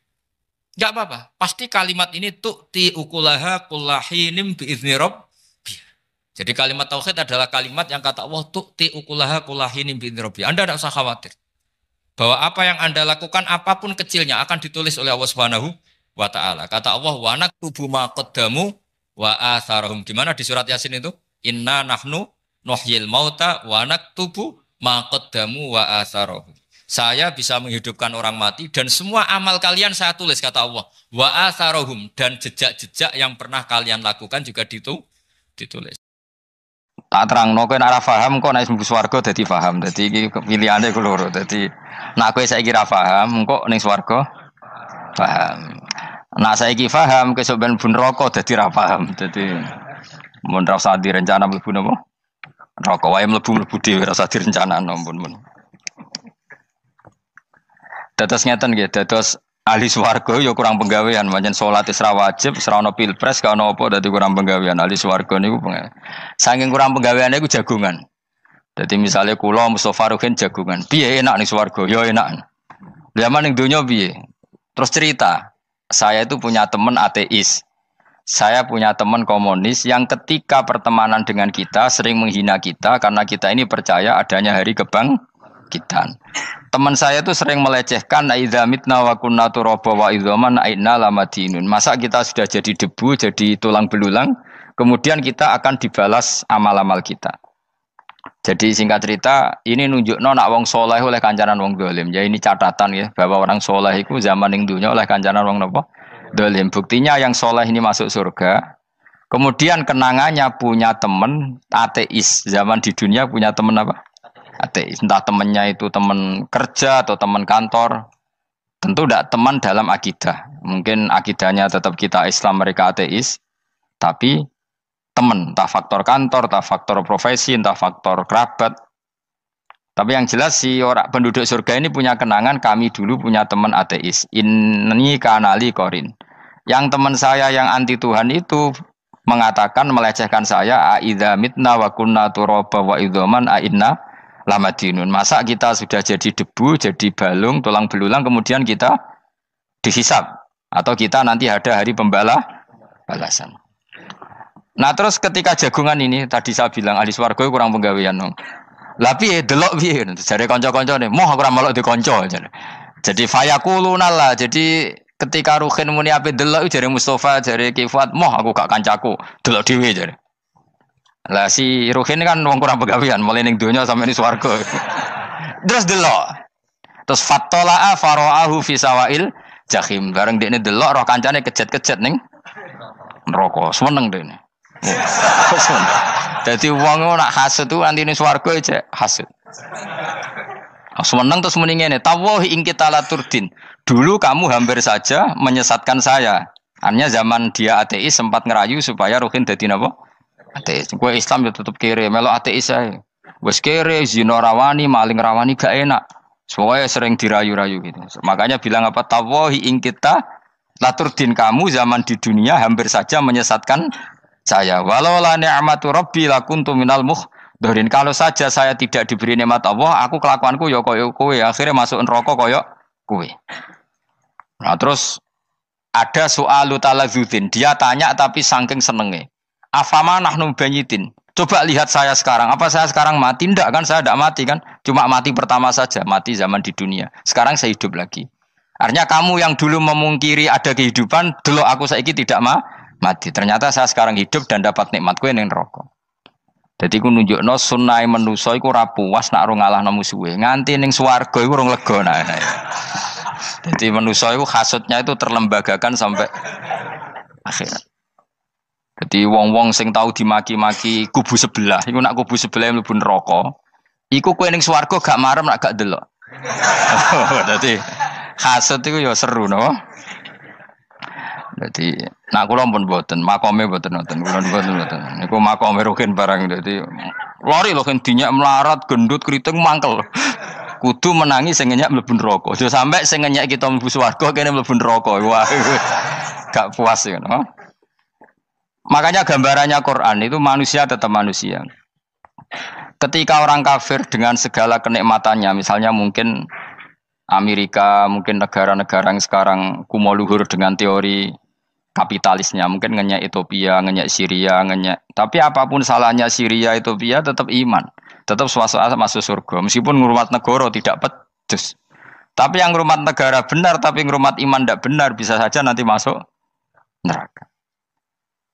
Enggak apa-apa. Pasti kalimat ini tu'ti ukulaha kullahinim bi'izni rabbiha. Jadi kalimat tauhid adalah kalimat yang kata Allah tu'ti ukulaha kullahinim bi'izni rabbiha. Anda tidak usah khawatir. Bahwa apa yang Anda lakukan apapun kecilnya akan ditulis oleh Allah Subhanahu wa taala. Kata Allah wa naktubu ma qaddamu wa atharahum. Di mana di surat Yasin itu? Inna nahnu nuhyil mauta wa naktubu ma qaddamu wa atharahum. Saya bisa menghidupkan orang mati dan semua amal kalian saya tulis kata Allah. Wa atharahum, dan jejak-jejak yang pernah kalian lakukan juga ditulis. Tak terangno kowe nek ora paham kok nek mlebu swarga dadi paham. Dadi iki pilihane ku loro. Dadi nek kowe saiki ra paham kok ning swarga paham. Nek saiki paham kesuk ben bun neraka dadi ra paham. Dadi mun ra usah direncana mlebu napa? Neraka wae mlebu dhewe ra usah direncanakno mun. Dados ngeten nggih, dados ahli swarga ya kurang penggawean, pancen salat wis ra wajib, ora ono pilpres, gak ono apa dadi kurang penggawean. Ahli swarga niku saking kurang penggaweane iku jagungan. Dadi misalnya kula Mustofa Ruhin jagungan, piye enak ning swarga? Ya enak. Zaman ning donya piye? Terus cerita, saya itu punya teman ateis. Saya punya teman komunis yang ketika pertemanan dengan kita sering menghina kita karena kita ini percaya adanya hari kebangkitan. Teman saya itu sering melecehkan idza mitna wa kunna turaba wa idzaman aina lamadinun. Masa kita sudah jadi debu, jadi tulang belulang, kemudian kita akan dibalas amal-amal kita. Jadi singkat cerita, ini nunjukno nak wong soleh oleh kancanan wong dolim. Ya ini catatan ya, bahwa orang soleh itu zaman ning dunya oleh kancanan wong napa? Dolim. Buktinya yang soleh ini masuk surga. Kemudian kenangannya punya teman ateis. Zaman di dunia punya teman apa? Ateis. Entah temannya itu teman kerja atau teman kantor. Tentu tidak teman dalam akidah. Mungkin akidahnya tetap kita Islam, mereka ateis. Tapi teman, entah faktor kantor, entah faktor profesi, entah faktor kerabat. Tapi yang jelas si orang penduduk surga ini punya kenangan, kami dulu punya teman ateis. Ini kanali korin. Yang teman saya yang anti Tuhan itu mengatakan, melecehkan saya, aidza mitna wa kunna turaba wa idzaman aina lamadinun. Masa kita sudah jadi debu, jadi balung, tulang belulang, kemudian kita dihisab. Atau kita nanti ada hari balasan. Nah terus ketika jagungan ini, tadi saya bilang ahli swarga kurang penggawean. Lah piye delok piye? Jare kanca-kancane, moh aku ora melok di kanca. Jadi fayakuluna lah. Jadi ketika Ruhin muni ape delok jare Mustofa, jare Kifat, moh aku gak kancaku, delok dhewe jare. Lah si Ruhin kan wong kurang penggawean, mulai ning donya sampe ning swarga. Terus delok. Terus fattala'a fara'ahu fi sawail jahim. Bareng dekne delok roh kancane kejet-kejet ning neraka. Seneng dekne. Dadi wong nak hasud tu nanti ning swarga aja hasud. Seneng terus muni ngene, tawahi ing kita laturdin. Dulu kamu hampir saja menyesatkan saya. Artinya zaman dia ateis sempat ngerayu supaya Ruhin dadi napa? Ateis. Gue Islam ya tetep kere, melok ateis ae. Wes kere, zina rawani, maling rawani gak enak. Soalnya sering dirayu-rayu gitu. Makanya bilang apa? Tawahi ing kita laturdin, kamu zaman di dunia hampir saja menyesatkan saya. Walau la ni'matu rabbi lakuntu minal muhdharin. Kalau saja saya tidak diberi nikmat Allah, aku kelakuanku ya koyo kowe, akhirnya masuk neraka koyo kowe. Nah, terus ada soalu talazudin. Dia tanya tapi saking senenge. Afama nahnu banyitin. Coba lihat saya sekarang. Apa saya sekarang mati? Tidak kan, saya tidak mati kan. Cuma mati pertama saja, mati zaman di dunia. Sekarang saya hidup lagi. Artinya kamu yang dulu memungkiri ada kehidupan, dulu aku saiki tidak mati. Ternyata saya sekarang hidup dan dapat nikmat kowe ning neraka. Dadi ku nunjukno sunah manusa iku ora puas nak ora ngalahno musuhe. Nganti ning swarga iku urung lega nah. Dadi manusa iku hasudnya itu terlembagakan sampai akhirat. Jadi wong-wong sing tahu dimaki-maki kubu sebelah, iku nak kubu sebelah mlebu neraka, iku kowe ning swarga gak marem nak gak delok. Dadi hasud iku ya seru no. Dadi nak kula pun mboten, makome mboten wonten, kula mboten. Niku makome Ruhin barang dadi lori lho kan dinyak melarat, gendut, kriting mangkel. Kudu menangi sing ngenyak mlebu neraka. Aja sampe sing ngenyak kita mlebu swarga kene mlebu neraka. Wah. Gak puas ya, no? Makanya gambarannya Quran itu manusia tetap manusia. Ketika orang kafir dengan segala kenikmatannya, misalnya mungkin Amerika, mungkin negara-negara yang sekarang kumo luhur dengan teori kapitalisnya, mungkin ngenyak Ethiopia, ngenyak Syria, ngenyak. Tapi apapun salahnya Syria, Ethiopia tetap iman, tetap swasta masuk surga. Meskipun ngurmat negara tidak pedes. Tapi yang ngurmat negara benar, tapi ngurmat iman tidak benar, bisa saja nanti masuk neraka.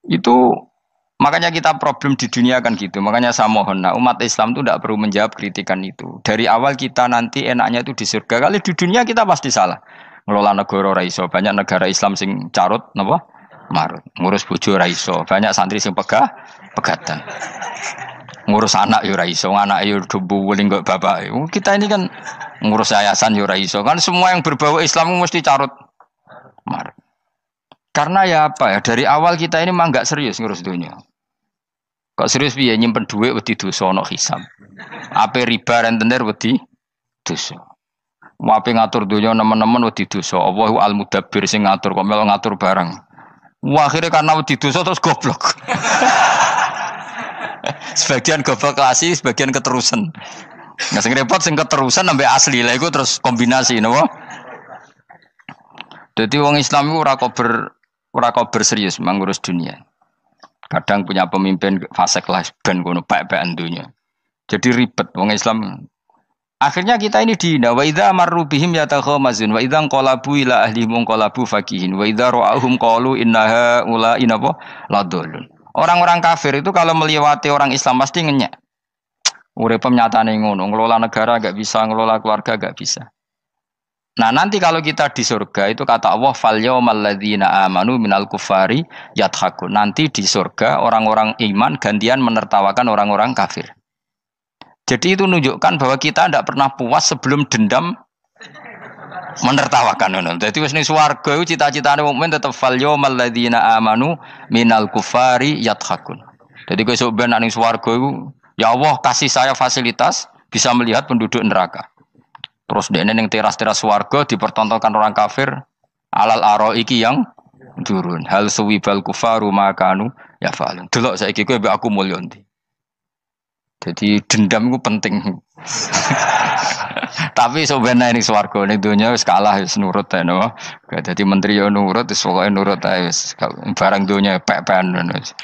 Itu makanya kita problem di dunia kan gitu. Makanya saya mohon, nah, umat Islam itu tidak perlu menjawab kritikan itu. Dari awal kita nanti enaknya itu di surga. Kali di dunia kita pasti salah. Ngelola negara raiso, banyak negara Islam sing carut, napa? Marut. Ngurus bojo raiso, banyak santri sing pegatan. ngurus anak yo ora iso, anak yo debu weling kok bapak. Kita ini kan ngurus yayasan yo ora iso. Kan semua yang berbau Islam mesti carut marut. Karena ya apa ya, dari awal kita ini mah enggak serius ngurus dunia. Kok serius piye nyimpen duit wedi dosa ana hisab. Ape riba rentenir wedi dosa. Mau ape ngatur dunia nemen-nemen wedi dosa. Allahu al-mudabbir sing ngatur kok melo ngatur barang. Wah, akhirnya karena wedi dosa terus goblok. Sebagian goblok klasik, sebagian keterusan. Nah, sing repot sing keterusan sampai asli lah iku terus kombinasi napa? Jadi wong Islam iku ora kober serius mengurus dunia. Kadang punya pemimpin fasik lah ben ngono pek-pekan dunia. Jadi ribet wong Islam. Akhirnya kita ini dihina wa idza marru bihim yatakhamazun wa idza qalabu ila ahlihim qalabu fakihin wa idza ra'ahum qalu innaha ula inapa ladallun. Orang-orang kafir itu kalau melewati orang Islam pasti ngenyek. Urip nyatane ngono, ngelola negara enggak bisa, ngelola keluarga enggak bisa. Nah, nanti kalau kita di surga itu kata Allah fal yaumal ladzina amanu minal kufari yadhakun. Nanti di surga orang-orang iman gantian menertawakan orang-orang kafir. Jadi itu menunjukkan bahwa kita tidak pernah puas sebelum dendam menertawakan. Jadi wis ning swarga iku cita-citane mukmin tetep fal yaumal ladzina amanu minal kufari yadhakun. Jadi kowe sok ben ning swarga iku ya Allah kasih saya fasilitas bisa melihat penduduk neraka. Terus dene ning teras-teras swarga dipertontonkan orang kafir alal araiki yang turun. Hal suwibal kufaru makanu ya fa'alun. Delok saiki kowe mbek aku mulya ndi. Jadi dendam itu penting. Tapi sebenarnya ini swarga ning donya wis kalah wis nurut ae no. Dadi menteri yo nurut wis pokoke nurut ae wis barang donya pek-pekan wis.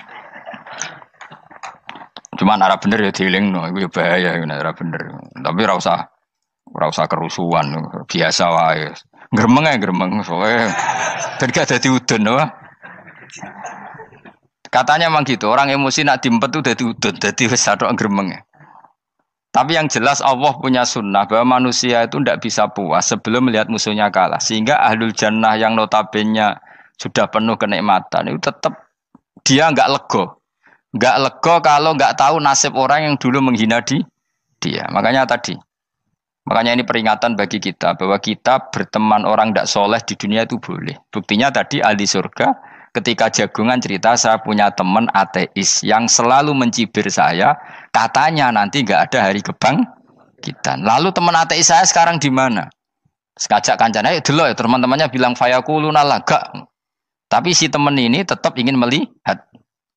Cuma ora bener ya dielingno iku ya bahaya nek ora bener. Tapi ora usah kerusuhan biasa wae. Gremeng ae gremeng pokoke ben gak dadi udun no. Katanya memang gitu, orang emosi nak diempet itu dadi udun, dadi wis satok gremeng. Tapi yang jelas Allah punya sunnah bahwa manusia itu tidak bisa puas sebelum melihat musuhnya kalah. Sehingga ahlul jannah yang notabene sudah penuh kenikmatan itu tetap dia enggak lego. Enggak lego kalau enggak tahu nasib orang yang dulu menghina dia. Makanya ini peringatan bagi kita bahwa kita berteman orang tidak soleh di dunia itu boleh. Buktinya tadi ahli surga ketika jagungan cerita saya punya teman ateis yang selalu mencibir saya, katanya nanti nggak ada hari kebangkitan. Lalu teman ateis saya sekarang di mana? Sekajak kancana, dulu ya teman-temannya bilang fayakuluna laga. Tapi si teman ini tetap ingin melihat.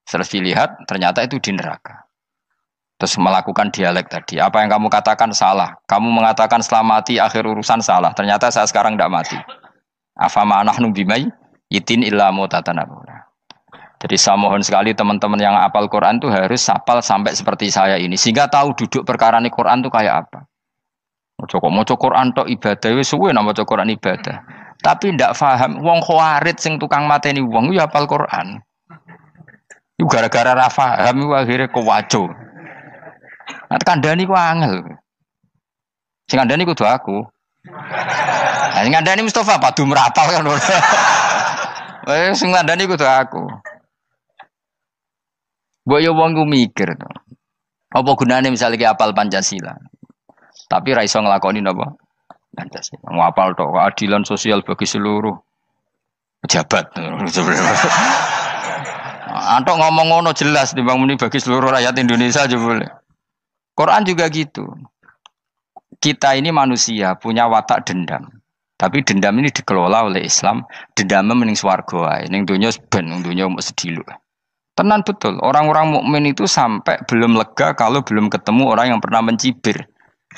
Setelah dilihat ternyata itu di neraka. Terus melakukan dialek tadi. Apa yang kamu katakan salah. Kamu mengatakan setelah mati akhir urusan salah. Ternyata saya sekarang tidak mati. Afama anahnu bimai itin illa mutatanabuna. Jadi saya mohon sekali teman-teman yang hafal Quran itu harus hafal sampai seperti saya ini sehingga tahu duduk perkara ini Quran itu kayak apa. Maca Quran tok ibadah wis suwe nang maca Quran ibadah. Tapi ndak paham wong khawarit sing tukang mateni wong ya hafal Quran. Iku gara-gara ra paham iku akhire kewaco. Nah kandhani ku angel. Sing kandhani kudu aku. Nah sing kandhani Mustafa padu merapal kan. Sing ngandani kudu aku. Mbok yo wong ku mikir to. Apa gunane misalnya ki apal Pancasila. Tapi ra iso nglakoni napa? Pancasila. Ngapal tok keadilan sosial bagi seluruh pejabat. Antok ngomong ngono jelas timbang muni bagi seluruh rakyat Indonesia aja boleh. Quran juga gitu. Kita ini manusia punya watak dendam. Tapi dendam ini dikelola oleh Islam. Dendamnya mending swarga wae. Ning donya ben, ning donya mung sediluk. Tenan betul. Orang-orang mukmin itu sampai belum lega kalau belum ketemu orang yang pernah mencibir.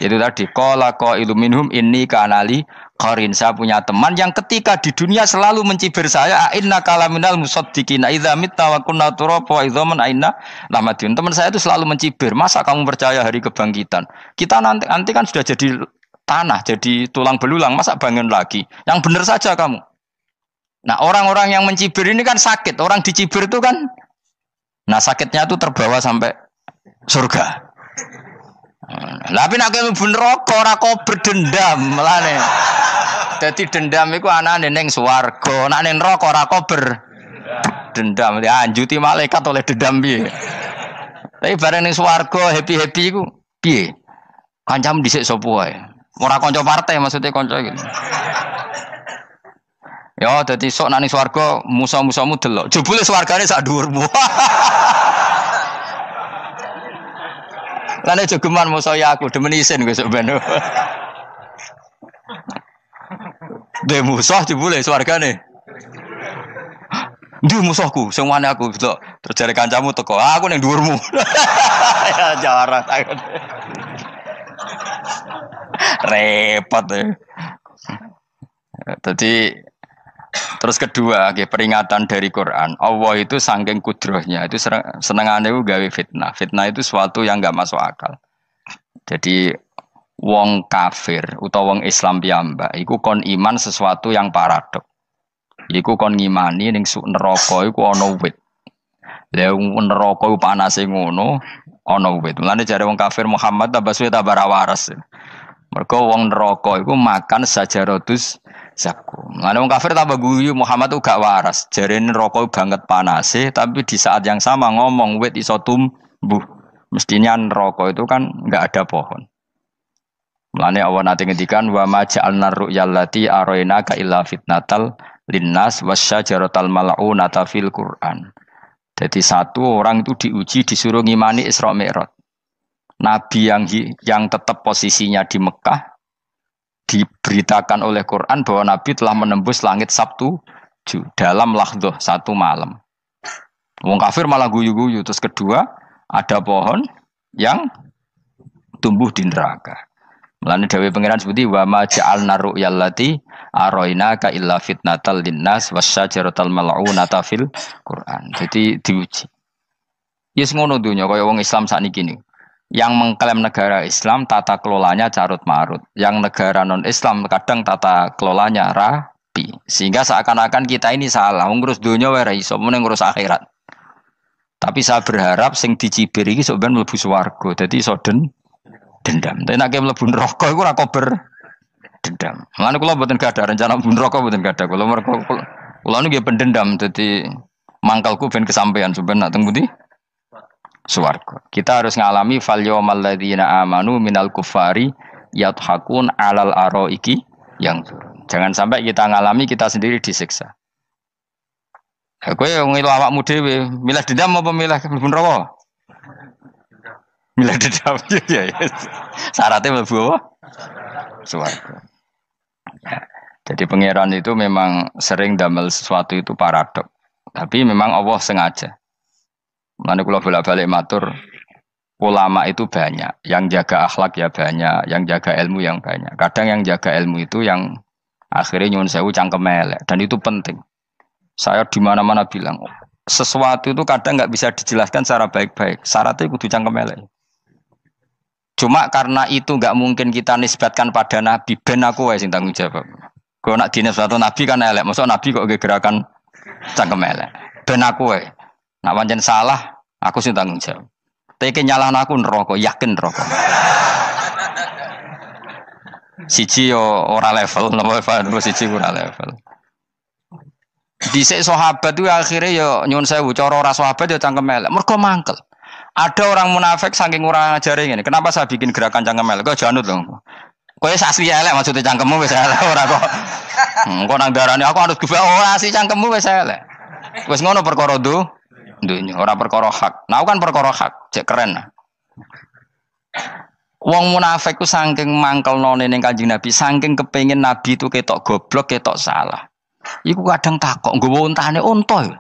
Yaitu tadi qala qailu minhum inni kanali qarin. Saya punya teman yang ketika di dunia selalu mencibir saya, inna kalaminal musaddiqina idza mitta wa kunna turaba wa idzaman aina lamadun. Teman saya itu selalu mencibir, masa kamu percaya hari kebangkitan? Kita nanti kan sudah jadi tanah, jadi tulang belulang, masa bangun lagi? Yang benar saja kamu. Nah, orang-orang yang mencibir ini kan sakit. Orang dicibir itu kan, nah sakitnya itu terbawa sampai surga. Tapi nak kowe mlebu neraka ora kok berdendam melane. Dadi dendam iku anane ning swarga, nek ning neraka ora kok berdendam. Dianjuti malaikat oleh dendam piye. Tapi bareng ning swarga happy-happy iku piye? Kancamu dhisik sapa wae. Ora kanca partai maksudnya kanca iki. Ya dadi sok nang swarga musa-musamu delok. Jebule swargane sak dhuwurmu. Lane jogeman musa ya aku demen isin besok ben. De musuh jebule swargane. Ndi musuhku sing wani aku delok terus jare kancamu teko. Aku ning dhuwurmu. Ya jarak takon. Repot ya. Jadi terus kedua, peringatan dari Quran. Allah itu saking kudrohnya itu senengane itu gawe fitnah. Fitnah itu sesuatu yang enggak masuk akal. Jadi wong kafir utawa wong Islam piyambak iku kon iman sesuatu yang paradok. Iku kon ngimani ning neraka iku ana wit. Lah neraka iku panase ngono, ana wit. Mulane jare wong kafir Muhammad tambah suwe tambah waras. Mergo wong neraka iku makan sajaratus zakum. Mulane wong kafir tambah guyu Muhammad tuh gak waras. Jarene neraka banget panase, tapi di saat yang sama ngomong wit iso tumbuh. Mestinya neraka itu kan enggak ada pohon. Mulane Allah nate ngendikan wa ma ja'alna ru'yal lati arainaka illa fitnatal linnas wasyajaratal mal'unata fil Qur'an. Jadi satu orang itu diuji disuruh ngimani Isra Mi'raj. Nabi yang tetap posisinya di Mekah diberitakan oleh Quran bahwa Nabi telah menembus langit Sabtu dalam lahdoh satu malam. Wong kafir malah guyu-guyu. Terus kedua ada pohon yang tumbuh di neraka. Mulane dawuh pangeran seperti wa ma ja'alna ru'yal lati arainaka illa fitnatal linnas wasyajaratal mal'unata fil Quran. Jadi diuji. Yes ngono dunya kaya wong Islam sakniki niku. Yang mengklaim negara Islam tata kelolanya carut marut. Yang negara non Islam kadang tata kelolanya rapi. Sehingga seakan-akan kita ini salah. Ngurus dunia wae iso mene ngurus akhirat. Tapi saya berharap sing dicibir iki sok ben mlebu swarga. Dadi iso dendam. Tapi nek mlebu neraka iku ora kober dendam. Mulane kula mboten gadah rencana mlebu neraka mboten gadah. Kula niku nggih pendendam dadi mangkalku ben kesampaian sampeyan nak teng pundi? Swarga. Kita harus ngalami fal yawmal ladzina amanu minal kufari yadhakun alal araiki yang jangan sampai kita ngalami kita sendiri disiksa. Kowe ngilu awakmu dhewe, milih dendam apa milih mlebu neraka? Milih dendam ya. Syaratnya mlebu apa? Swarga. Ya. Jadi pangeran itu memang sering damel sesuatu itu paradok. Tapi memang Allah sengaja. Mulane kula bolak-balik matur, ulama itu banyak, yang jaga akhlak ya banyak, yang jaga ilmu yang banyak. Kadang yang jaga ilmu itu yang akhirnya nyuwun sewu cangkem elek dan itu penting. Saya di mana-mana bilang, sesuatu itu kadang nggak bisa dijelaskan secara baik-baik. Syaratnya kudu cangkem elek. Cuma karena itu nggak mungkin kita nisbatkan pada Nabi, ben aku wae sing tanggung jawab. Kalau nak dinisbatkan Nabi kan elek, maksud Nabi kok gerakan cangkem elek. Ben aku wae. Nak pancen salah, aku sing tanggung jawab. Teke nyalahno aku neraka, yakin neraka. Siji yo ora level, napa siji ora level. Dhisik sahabat itu akhirnya yo nyuwun sewu cara ora sahabat yo cangkem elek. Mergo mangkel. Ada orang munafik saking ora ngajari ngene. Kenapa saya bikin gerakan cangkem elek? Kok janut lho. Kowe asli elek maksudnya cangkemmu wis elek ora kok. Kok nang darane aku harus gefe asli cangkemmu wis elek. Wis ngono perkara dunya ora perkara hak. Nah kan perkara hak, cek keren. Wong munafik ku saking mangkelnone ning Kanjeng Nabi, saking kepengin Nabi itu ketok goblok, ketok salah. Iku kadang takok nggowo untane unta.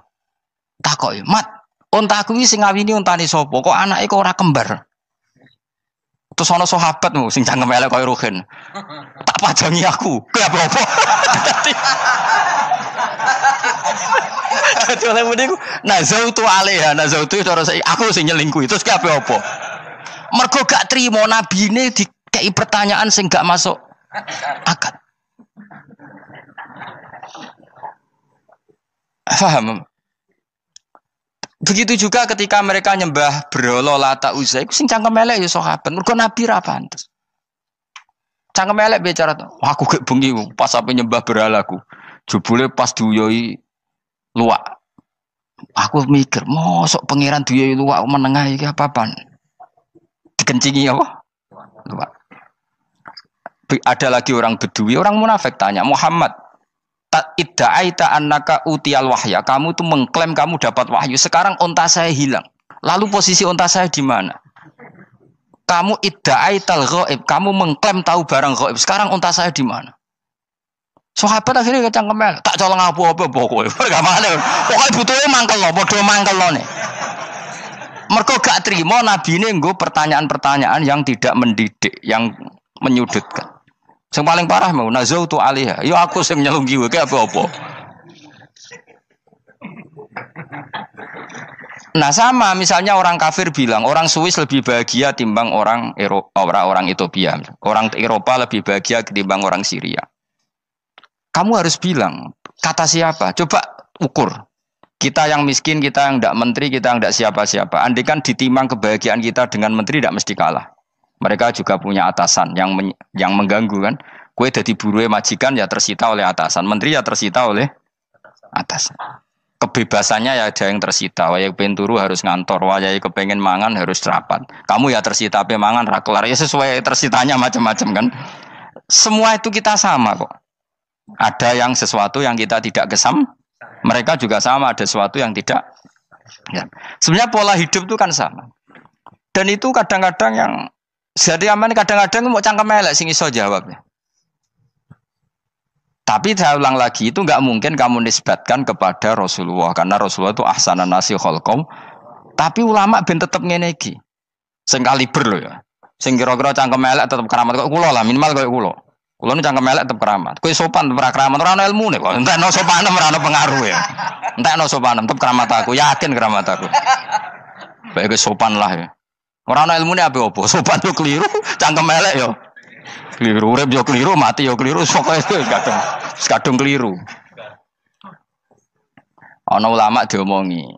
Takok, "Mat, untaku iki sing ngawini untane sapa? Kok anake kok ora kembar?" Terus ana sahabatmu sing cangkem elek koyo Ruhin. Tak pajangi aku. Kowe apa-apa? Dadi oleh muni ku nazautu alaiha, nazautu cara aku sing nyelingkuhi. Terus kowe apa? Mergo gak trimo nabine dikei pertanyaan sing gak masuk akal. Paham? Begitu juga ketika mereka nyembah berhala Lata Uzza, iku sing cangkem elek ya sahabat. Mergo Nabi ra pantes. Cangkem elek bicara, aku gek bengi pas ape nyembah berhalaku. Jebule pas duyoi luwak. Aku mikir, mosok pangeran duwe luwak menengah iki apa-apaan? Dikencingi apa? Luwak. Ada lagi orang Bedui, orang munafik tanya, Muhammad, idda'aita annaka utiyal wahya. Kamu tuh mengklaim kamu dapat wahyu. Sekarang unta saya hilang. Lalu posisi unta saya di mana? Kamu idda'aital ghaib. Kamu mengklaim tahu barang ghaib. Sekarang unta saya di mana? Sahabat akhirnya kecangkemel, tak colong apa-apa pokoknya. Gamane. Pokoke butuhe mangkelno, padha mangkelno. Mergo gak trimo nabine nggo pertanyaan-pertanyaan yang tidak mendidik, yang menyudutkan. Yang paling parah mau nazautu alaiha. Ya aku sing nyelunggi wae apa-apa. Nah sama misalnya orang kafir bilang orang Swiss lebih bahagia timbang orang orang Ethiopia. Orang Eropa lebih bahagia ketimbang orang Syria. Kamu harus bilang, kata siapa? Coba ukur. Kita yang miskin, kita yang tidak menteri, kita yang tidak siapa-siapa. Andai kan ditimang kebahagiaan kita dengan menteri tidak mesti kalah. Mereka juga punya atasan yang mengganggu kan. Kue jadi buruh majikan ya tersita oleh atasan. Menteri ya tersita oleh atasan. Kebebasannya ya ada yang tersita. Wayai pengen turu harus ngantor. Wayai kepengen mangan harus rapat. Kamu ya tersita ape mangan rakelar. Ya sesuai tersitanya macam-macam kan. Semua itu kita sama kok. Ada yang sesuatu yang kita tidak kesam, mereka juga sama ada sesuatu yang tidak. Ya. Sebenarnya pola hidup itu kan sama. Dan itu kadang-kadang yang jadi aman, kadang-kadang mau cangkem elek sing iso jawabnya. Tapi saya ulang lagi itu nggak mungkin kamu nisbatkan kepada Rasulullah karena Rasulullah itu ahsanan nasi khalqom. Tapi ulama ben tetep ngene iki. Sing kaliber lho ya. Sing kira-kira cangkem elek tetep keramat kok kula lah minimal koyo kula. Kulo nu cangkem elek tetep keramat. Kowe sopan tetep keramat, ora ana ilmune kok. Entekno sopan ora ana pengaruh ya. Entekno sopan tetep keramat aku, yakin keramat aku. Baik kowe sopan lah ya. Ora ana ilmune apa-apa. Sopan yo keliru, cangkem elek yo keliru, urip yo keliru, mati yo keliru, pokoke kadung keliru. Ana ulama diomongi,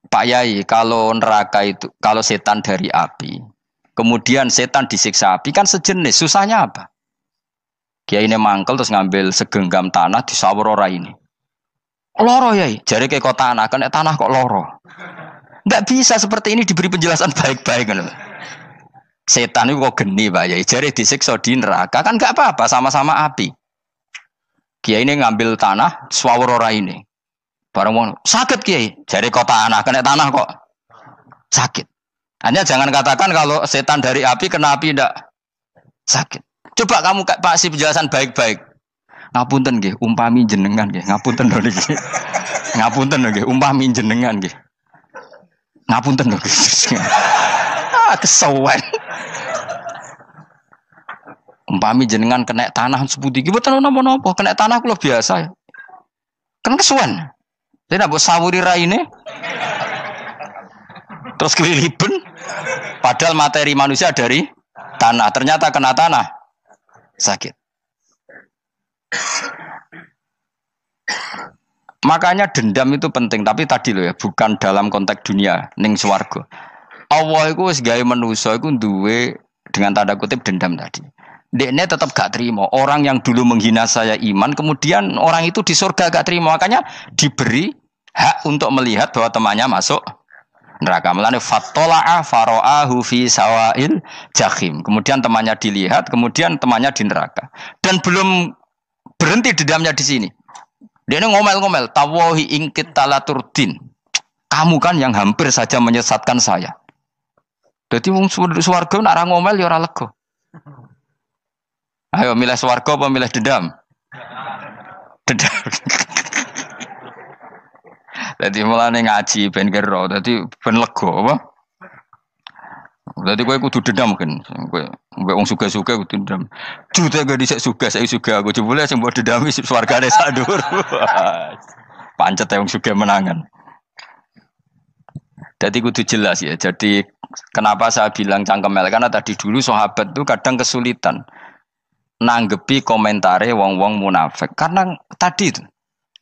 Pak Yai, kalau neraka itu kalau setan dari api, kemudian setan disiksa api kan sejenis, susahnya apa? Kiai ini mangkel terus ngambil segenggam tanah di sawur ora ini. Loro yai, jari kayak kok tanah, kan tanah kok loro. Enggak bisa seperti ini diberi penjelasan baik-baik kan. Setan itu kok geni Pak Yai, jari disiksa di neraka kan enggak apa-apa, sama-sama api. Kiai ini ngambil tanah sawur ora ini. Barang mau sakit Kiai, jari kok tanah, kan tanah kok sakit. Hanya jangan katakan kalau setan dari api kena api enggak sakit. Coba kamu kasih penjelasan baik-baik. Ngapunten nggih, umpami jenengan nggih. Ngapunten lho niki. Ngapunten lho nggih, umpami jenengan nggih. Ngapunten lho. Kesuwen. Umpami jenengan kena tanah sepundi iki mboten napa-napa, kena tanah kula biasa. Kan kesuwen. Saya mbok sawuri raine. Terus keliliben. Padahal materi manusia dari tanah, ternyata kena tanah. Sakit. Makanya dendam itu penting, tapi tadi loh ya, bukan dalam konteks dunia ning swarga. Allah iku wis gawe manusa iku duwe dengan tanda kutip dendam tadi. Dekne tetap gak terima. Orang yang dulu menghina saya iman, kemudian orang itu di surga gak terima, makanya diberi hak untuk melihat bahwa temannya masuk neraka. Melane fattala'a fara'ahu fi sawail jahim. Kemudian temannya dilihat, kemudian temannya di neraka. Dan belum berhenti dendamnya di sini. Dia ini ngomel-ngomel, tawahi ingkit talaturdin. Kamu kan yang hampir saja menyesatkan saya. Jadi wong swarga nak ra ngomel ya ora lega. Ayo milih swarga apa milih dendam? Dendam. Jadi mulane ngaji ben kero, dadi ben lega apa? Dadi kowe kudu dendam kan. Kowe wong suga-suga kudu dendam. Jute gak dhisik suga, saiki suga aku jebule sing mbok dendami swargane sak dhuwur. Pancet wong suga menangan. Jadi kudu jelas ya. Jadi kenapa saya bilang cangkemel karena tadi dulu sahabat itu kadang kesulitan nanggepi komentare wong-wong munafik. Karena tadi itu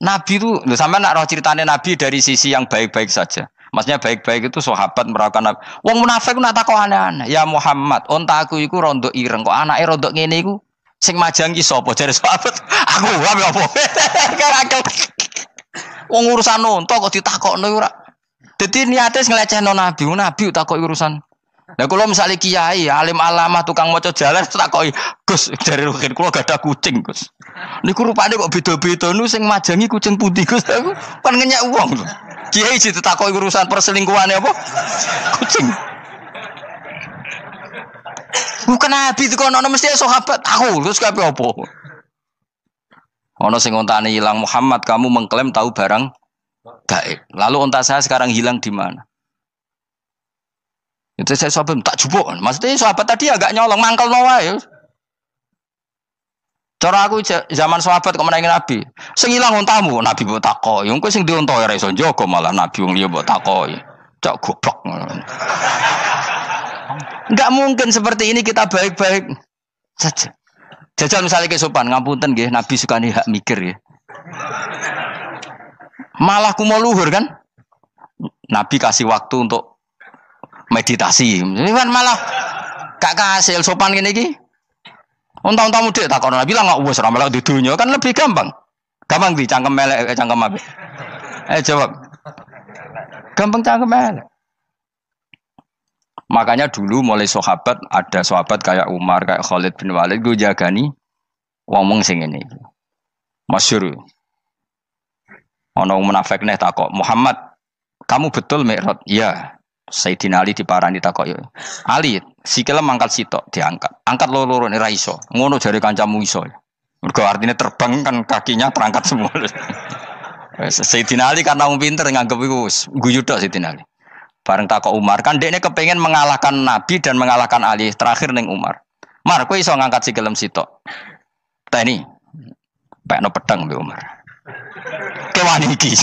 Nabi itu, sama nak roh ceritanya Nabi dari sisi yang baik-baik saja. Maksudnya baik-baik itu sahabat merawakan Nabi. Wong munafik nak takok aneh-aneh. Ya Muhammad, onta aku iku rondo ireng. Kok anake rondo ngene iku sing majang ki sapa? Jare sahabat, aku apa? Wong urusan onta kok ditakokno ora. Dadi niate ngelecehno nabi, nabi takoki urusan. Lah kula misale kiai, alim alamah tukang maca jalan takoki, Gus dari rukin kula gak ada kucing, Gus. Niku rupane kok beda-beda nu sing majangi kucing putih, Gus. Aku kan ngenyek wong lho. Kiai ditakoki urusan perselingkuhane apa? Kucing. Bukan nabi itu kono mesti sahabat tahu terus kabeh apa? Ono sing ontane hilang Muhammad kamu mengklaim tahu barang gaib. Lalu onta saya sekarang hilang di mana? Itu saya sahabat tak jupuk. Maksudnya sahabat tadi agak nyolong mangkel no wae. Cara aku zaman sahabat kok menangi nabi. Sing hilang ontamu nabi mbok takoki. Engko sing dionto ora iso njogo malah nabi wong liya mbok takoki. Cok goblok. Enggak mungkin seperti ini kita baik-baik saja. Jajal misalnya ke sopan, ngapunten nggih, Nabi sukani hak mikir ya. Malah kumo luhur kan? Nabi kasih waktu untuk meditasi. Ini kan malah gak kasih sopan gini iki. Unta-unta mudik takon Nabi lah enggak wis ora melok di dunya kan lebih gampang. Gampang di cangkem melek cangkem apik. Jawab. Gampang cangkem melek. Makanya dulu mulai sahabat, ada sahabat kayak Umar, kayak Khalid bin Walid, gue jagani wong sing ngene iki. Masyhur. Ana munafik neh takok, "Muhammad, kamu betul Mi'raj?" "Iya." Sayyidina Ali diparani takok, "Ali, sikile mangkat sitok diangkat. Angkat loro-loro ora iso." Ngono jare kancamu iso. Mergo artinya terbang kan kakinya terangkat semua. Sayyidina Ali karena wong pinter nganggep iku guyu tok Sayyidina Ali. Bareng takok Umar, kan dekne kepengen mengalahkan Nabi dan mengalahkan Ali. Terakhir ning Umar. Mar, kowe iso ngangkat sikilem sitok. Teni. Pekno pedang mbek Umar. Kewan iki.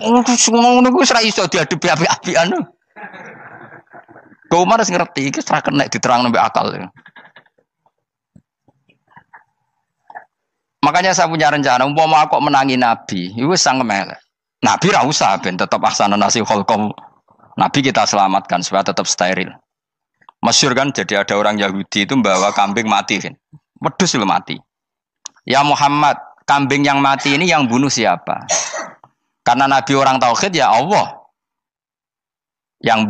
Ngono ku ora iso diadepi api-apian. Kok Umar wis ngerti iki ora kena diterangno mbek akal. Makanya saya punya rencana, umpama aku menangi Nabi, itu sangat melek. Nabi ra usah ben tetap ahsana nasi kholqom. Nabi kita selamatkan supaya tetap steril. Masyhur kan, jadi ada orang Yahudi itu membawa kambing mati kan. Wedhus itu mati. Ya Muhammad, kambing yang mati ini yang bunuh siapa? Karena Nabi orang tauhid ya Allah. Yang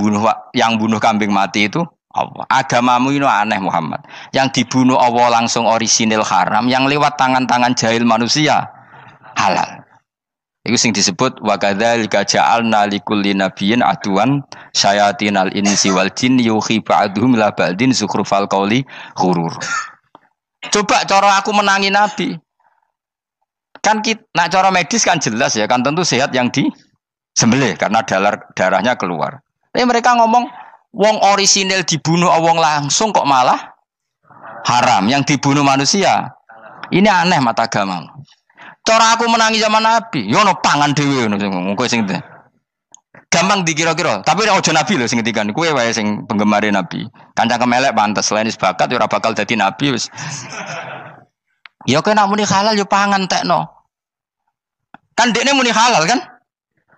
bunuh kambing mati itu Allah. Agamamu ini aneh Muhammad. Yang dibunuh Allah langsung orisinil haram, yang lewat tangan-tangan jahil manusia halal. Itu sing disebut wa kadzalika ja'alna likulli nabiyyin aduwan syayatinal insi wal jin yuhi ba'dhum la ba'din zukhrufal qauli ghurur. Coba cara aku menangi Nabi. Kan nak cara medis kan jelas ya, kan tentu sehat yang disembelih karena darahnya keluar. Tapi mereka ngomong wong orisinil dibunuh wong langsung kok malah haram yang dibunuh manusia. Ini aneh mata agama. Cara aku menangi zaman Nabi, yo no pangan dhewe ngono kowe sing gampang dikira-kira. Tapi ora aja Nabi lho sing ngendikan. Kowe wae sing penggemar Nabi. Kanca kemelek pantes selain bakat yo ora bakal dadi nabi wis. Ya kowe nak muni halal yo pangan tekno. Kan dekne muni halal kan?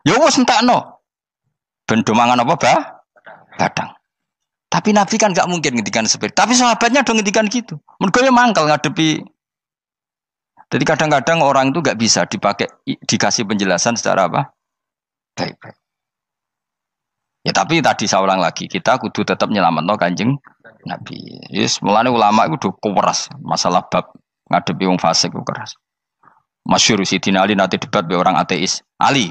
Ya wis entekno. Ben do mangan apa, Bah? Badang. Tapi Nabi kan gak mungkin ngendikan seperti. Tapi sahabatnya dong ngendikan gitu. Mergo mangkal ngadepi. Jadi kadang-kadang orang itu gak bisa dikasih penjelasan secara apa? Baik-baik. Ya tapi tadi saya ulang lagi, kita kudu tetap nyelametno Kanjeng Nabi. Yes, mulane ulama itu udah keras masalah bab ngadepi wong fasik itu keras. Masyhur Sidina Ali nanti debat be orang ateis. Ali,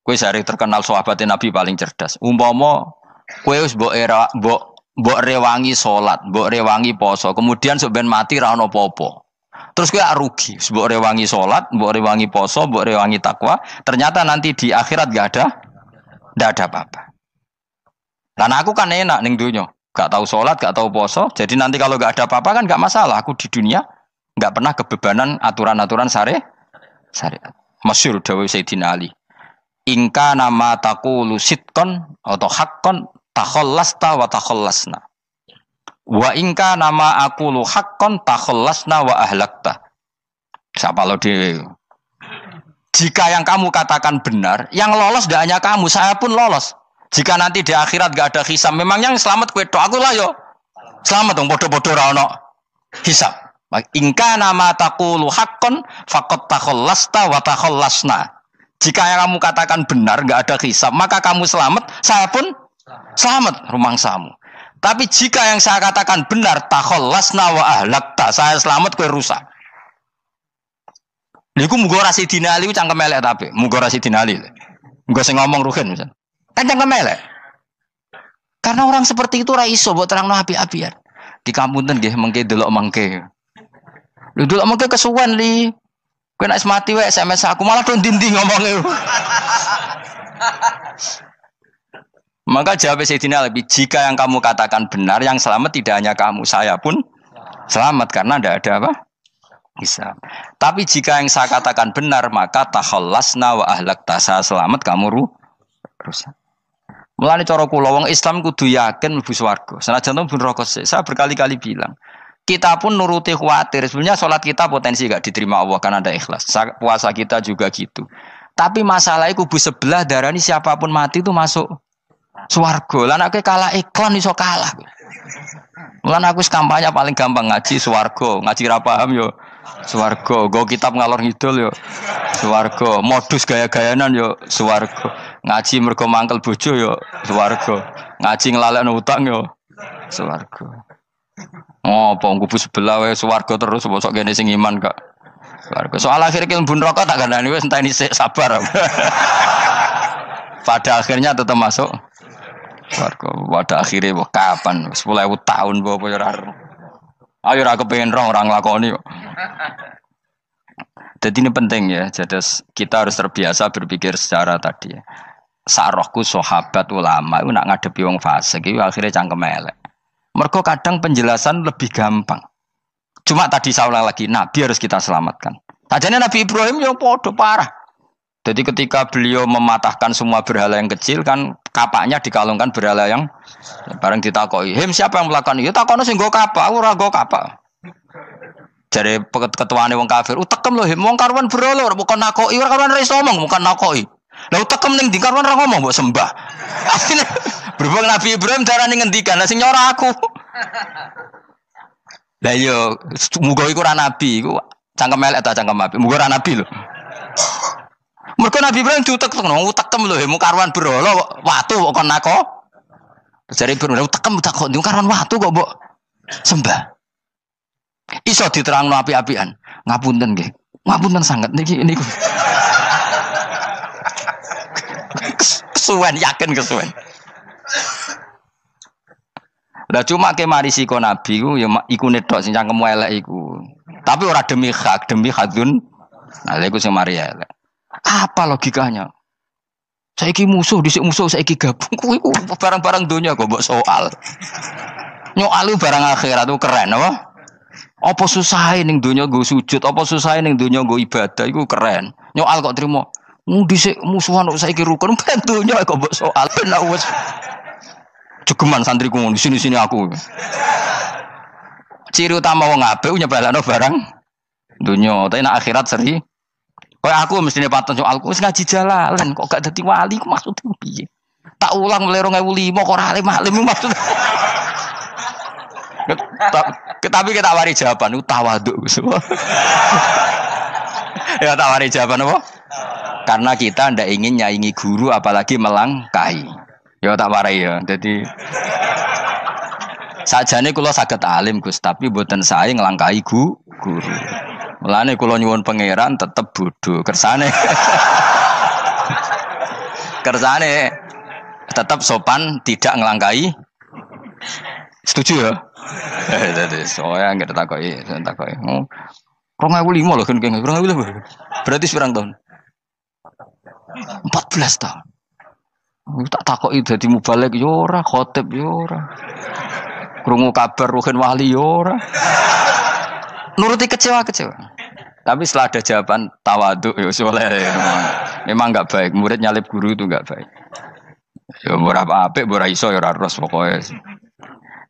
kowe sehari terkenal sahabatnya Nabi paling cerdas. Umpama kowe wis mbok rewangi salat, mbok rewangi poso, kemudian sok ben mati ra ono apa-apa. Terus kowe rugi, mbok rewangi salat, mbok rewangi poso, mbok rewangi takwa, ternyata nanti di akhirat ndak ada apa-apa. Dan aku kan enak ning dunya, gak tahu salat, gak tahu poso, jadi nanti kalau gak ada apa-apa kan gak masalah. Aku di dunia gak pernah kebebanan aturan-aturan syariat. Masyhur dawuh Sayyidina Ali. Ingka nama taqulu sidqan atau haqqan takhallasta wa takhallasna. Wa ingka nama aqulu haqqan takhallasna wa ahlakta. Siapa lo di? Jika yang kamu katakan benar, yang lolos tidak hanya kamu, saya pun lolos. Jika nanti di akhirat gak ada hisab, memang yang selamat kue tok, aku lah yo selamat dong, bodoh-bodoh ra ono hisab. Ingka nama taqulu haqqan faqad takhallasta wa takhallasna. Jika yang kamu katakan benar, enggak ada hisab, maka kamu selamat, saya pun selamat rumangsamu. Tapi jika yang saya katakan benar, takhallasna wa ahlakta, saya selamat kowe rusak. Niku muga ora Sidina Ali cangkem elek tapi, muga ora Sidina Ali. Muga sing ngomong Ruhin misal. Kan cangkem elek. Karena orang seperti itu ora iso mbok terangno api-apian. Di kampunten nggih mengke delok mengke. Lho delok mengke kesuwen li. Kowe nek mati wae SMS aku malah do ndi-ndi ngomongnya. Maka jawab Sayyidina Ali, jika yang kamu katakan benar, yang selamat tidak hanya kamu, saya pun selamat karena tidak ada apa? Hisab. Tapi jika yang saya katakan benar, maka takhallasna wa ahlakta, saya selamat, kamu rusak. Mulane cara kula wong Islam kudu yakin mlebu swarga. Senajan to neraka sik. Saya berkali-kali bilang, kita pun nuruti khawatir. Sebenarnya sholat kita potensi gak diterima Allah karena ada ikhlas. Puasa kita juga gitu. Tapi masalahnya kubu sebelah darani siapapun mati itu masuk swarga. Lan aku kalah iklan iso kalah. Lan aku kampanye paling gampang ngaji swarga, ngaji ra paham yo swarga, go kitab ngalor ngidul yo swarga, modus gaya-gayanan yo swarga. Ngaji mergo mangkel bojo yo swarga. Ngaji nglalekno utang yo swarga. Oh, apa kubu sebelah wae swarga terus bosok kene sing iman kak. Swarga. Soal akhir ki mlebu neraka tak kandhani wis enteni sik sabar. Pada akhirnya tetap masuk swarga. Pada akhirnya kapan? 10.000 tahun apa ya ora. Ayo ora kepengin orang nglakoni kok. Jadi ini penting ya. Jadi kita harus terbiasa berpikir secara tadi ya. Sarohku sahabat ulama itu nak ngadepi wong fasik itu akhirnya cangkem elek. Mergo kadang penjelasan lebih gampang. Cuma tadi saya ulang lagi, Nabi harus kita selamatkan. Sajane Nabi Ibrahim yang podo parah. Jadi ketika beliau mematahkan semua berhala yang kecil kan kapaknya dikalungkan berhala yang bareng ditakoi. Hem siapa yang melakukan itu? Takono sing nggo kapak, ora nggo kapak. Jare ketuane wong kafir, utekem lho hem wong karuan berhala, bukan nakoki, ora karuan ora iso ngomong, bukan nakoki. Lah utekem ning ndi karuan ora ngomong mbok sembah. Asline berhubung Nabi Ibrahim darani ngendikan, lah sing nyora aku. Lah yo muga iku ora nabi, iku cangkem elek ta cangkem apik. Muga ora nabi lho. Mergo Nabi Ibrahim diutek-utekno, utekem lho mu karuan berhala watu kok kon nako. Jare Ibrahim utekem tak kok karuan watu kok mbok sembah. Iso diterangno apik-apikan. Ngapunten nggih. Ngapunten sanget niki niku. Kesuwen yakin kesuwen. Lah cuma ke mari siko nabi ku ya iku nedok sing cangkem elek iku. Tapi ora demi hak, demi hadun. Nah lha iku sing mari elek. Apa logikanya? Saiki musuh dhisik musuh saiki gabung kuwi ku barang-barang donya kok mbok soal. Nyoal barang akhirat itu keren apa? Apa susahe ning donya nggo sujud, apa susahe ning donya nggo ibadah iku keren. Nyoal kok trimo. Dhisik musuhan kok saiki rukun ben donya kok mbok soal ben wis jegeman santriku di sini aku. Ciri utama wong apik nyebalakno barang dunya, tapi nek akhirat seri. Kayak aku mestine paten soalku wis ngaji jalalan kok gak dadi wali ku maksudku piye? Tak ulang mulai 2005 kok ora alim maksud. Tapi kita wari jawaban tawaduk. Ya tak wari jawaban apa? Karena kita ndak ingin nyaingi guru apalagi melangkai. Ya tak warai ya. Jadi sajane kula saged alim Gus, tapi mboten sae nglangkai guru. Mulane kula nyuwun pangeran tetep bodho kersane. Kersane tetap sopan, tidak ngelangkai. Setuju ya? Jadi soalnya nggak takoki. 2005 loh kan 2005. Berarti seberang tahun? 14 tahun. Tak takoki dadi mubalek yo ora, khotib yo ora. Krungu kabar Ruhin Wali yo ora. Nuruti kecewa. Tapi setelah ada jawaban tawaduk ya soleh. Memang enggak baik. Murid nyalip guru itu enggak baik. Ya ora apik, ora iso ya ora ros pokoke.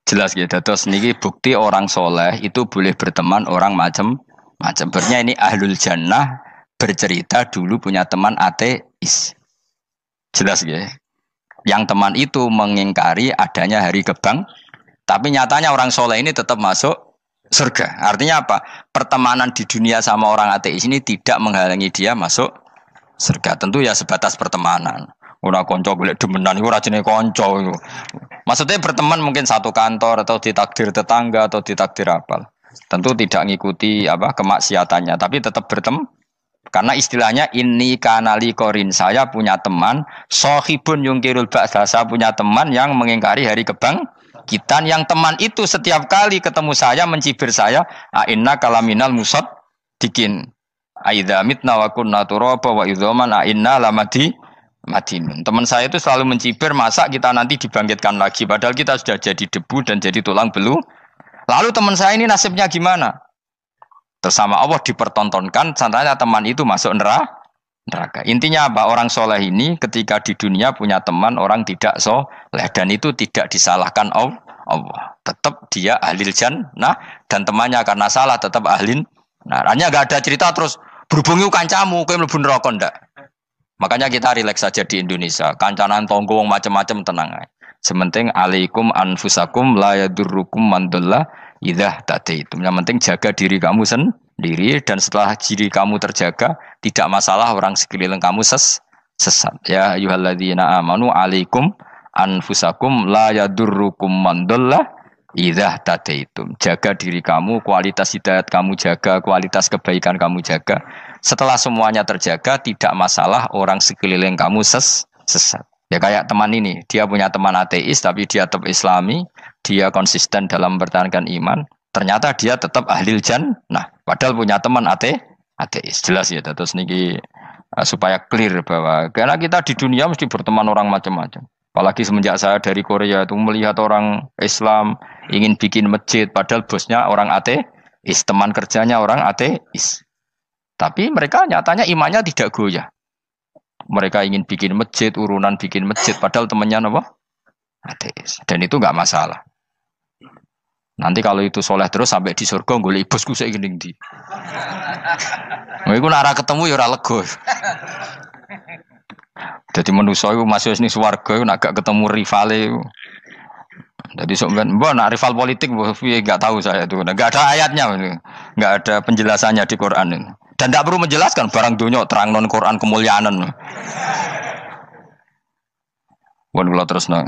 Jelas gitu. Terus niki bukti orang soleh itu boleh berteman orang macam-macam. Bernya ini ahlul jannah bercerita dulu punya teman ateis. Jelas gitu. Yang teman itu mengingkari adanya hari gebang. Tapi nyatanya orang soleh ini tetap masuk surga. Artinya apa? Pertemanan di dunia sama orang ateis ini tidak menghalangi dia masuk surga. Tentu ya sebatas pertemanan. Ora konco golek demenan iku ora jenenge konco iku. Maksudnya berteman mungkin satu kantor atau ditakdir tetangga atau ditakdir apa. Tentu tidak ngikuti apa kemaksiatannya, tapi tetap berteman. Karena istilahnya ini kanali korin, saya punya teman sohibun yungkirul ba'sa, saya punya teman yang mengingkari hari kebangkitan, yang teman itu setiap kali ketemu saya mencibir saya, inna kalaminal musad dikin aidza mitna wa kunna turaba wa idzaman inna lamadi madinun. Teman saya itu selalu mencibir, masa kita nanti dibangkitkan lagi padahal kita sudah jadi debu dan jadi tulang belulang. Lalu teman saya ini nasibnya gimana? Bersama Allah dipertontonkan, contohnya teman itu masuk neraka. Intinya apa? Orang soleh ini ketika di dunia punya teman orang tidak soleh, dan itu tidak disalahkan Allah. Tetap dia ahlil jannah, dan temannya karena salah tetap ahlin. Nah, hanya gak ada cerita terus berhubungi kancamu, kowe mlebu neraka ndak. Makanya kita rileks saja di Indonesia. Kancanan tonggo macam-macam tenang aja. Sementing alaikum anfusakum la yadurrukum man dhalla idza tadaitum. Yang penting jaga diri kamu sendiri, dan setelah diri kamu terjaga tidak masalah orang sekeliling kamu sesat. Ya ayyuhalladzina amanu alaikum anfusakum la yadurrukum man dhalla idza tadaitum. Jaga diri kamu, kualitas hidayat kamu jaga, kualitas kebaikan kamu jaga. Setelah semuanya terjaga tidak masalah orang sekeliling kamu sesat. Ya kayak teman ini, dia punya teman ateis tapi dia tetap islami, dia konsisten dalam mempertahankan iman, ternyata dia tetap ahlil jannah, padahal punya teman ateis. Jelas ya, terus niki supaya clear bahwa karena kita di dunia mesti berteman orang macam-macam. Apalagi semenjak saya dari Korea itu melihat orang Islam ingin bikin masjid, padahal bosnya orang ateis, teman kerjanya orang ateis. Tapi mereka nyatanya imannya tidak goyah. Mereka ingin bikin masjid, urunan bikin masjid, padahal temannya apa? Ateis. Dan itu nggak masalah. Nanti kalau itu soleh terus sampai di surga, golek bosku saya gini di. Iku nara ketemu ya ora lega. Jadi manusia itu masih ini swarga, nak gak ketemu rivale. Jadi sebenarnya, nak rival politik, nggak tahu saya itu, nggak ada ayatnya, nggak ada penjelasannya di Quran ini. Dan tidak perlu menjelaskan barang dunia terang non Quran kemuliaan. Wan kula terus nang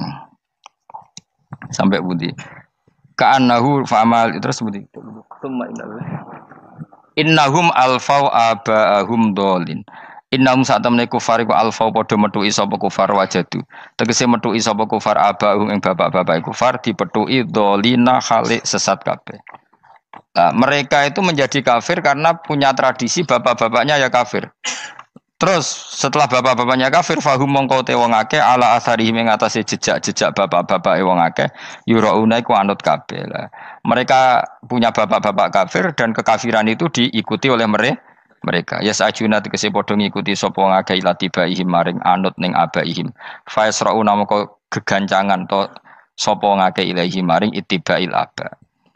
sampai budi. Ka'annahu fa'amal terus budi. Innahum alfau aba'ahum dolin. Innahum satamne kufar iku alfau padha metuki sapa kufar wajadu. Tegese metuki sapa kufar aba'ahum ing bapak-bapak kufar dipetuki dolina khalik sesat kabeh. Nah, mereka itu menjadi kafir karena punya tradisi bapak-bapaknya ya kafir. Terus setelah bapak-bapaknya kafir, fahum mongko te wong akeh ala asarihi ing atase jejak-jejak bapak-bapak wong akeh yurauna iku anut kabeh. Mereka punya bapak-bapak kafir dan kekafiran itu diikuti oleh mereka. Ya sajuna tegese padha ngikuti sapa wong akeh latibaihim maring anut ning abaihim. Fa yasrauna mongko gegancangan to sapa wong akeh ilahi maring ittibail aba.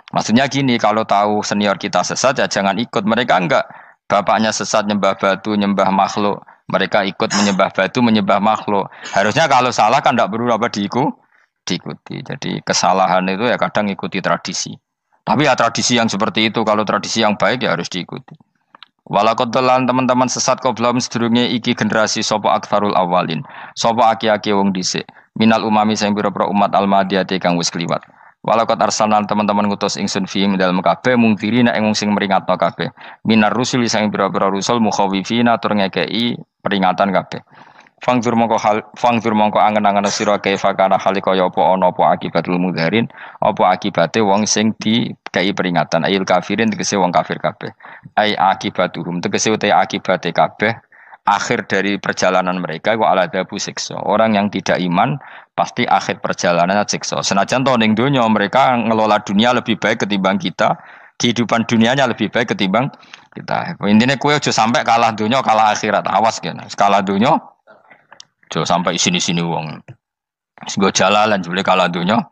Maksudnya gini, kalau tahu senior kita sesat ya jangan ikut. Mereka enggak, bapaknya sesat nyembah batu, nyembah makhluk. Mereka ikut menyembah batu, menyembah makhluk. Harusnya kalau salah kan enggak perlu apa diikuti. Jadi kesalahan itu ya kadang ikuti tradisi. Tapi ya tradisi yang seperti itu, kalau tradisi yang baik ya harus diikuti. Walakotelan teman-teman sesat kau belum sedurunge iki generasi sopo akfarul awalin. Sopo aki-aki wong dhisik. Minal umami sing pira-pira umat almadiyati kang wis kliwat. Walakot arsalna teman-teman ngutus ingsun fiim dalem kabeh mungtirina ing sing meringatno kabeh minar rusul sing pira-pira rusul mukhawifina tur ngekeki peringatan kabeh fangzur mongko angen-angen sira kaifa kana kaya apa ana apa akibatul mudharin apa akibate wong sing dikei peringatan ayil kafirin tegese wong kafir kabeh ai akibatuhum tegese uta akibate kabeh akhir dari perjalanan mereka wa aladabu siksa. Orang yang tidak iman pasti akhir perjalanannya siksa. Senajan to ning donya mereka ngelola dunia lebih baik ketimbang kita, kehidupan dunianya lebih baik ketimbang kita. Intine kowe aja sampai kalah donya kalah akhirat. Awas kene. Kalah donya aja sampai sini-sini wong. Wis go jalalan jebule kalah donya.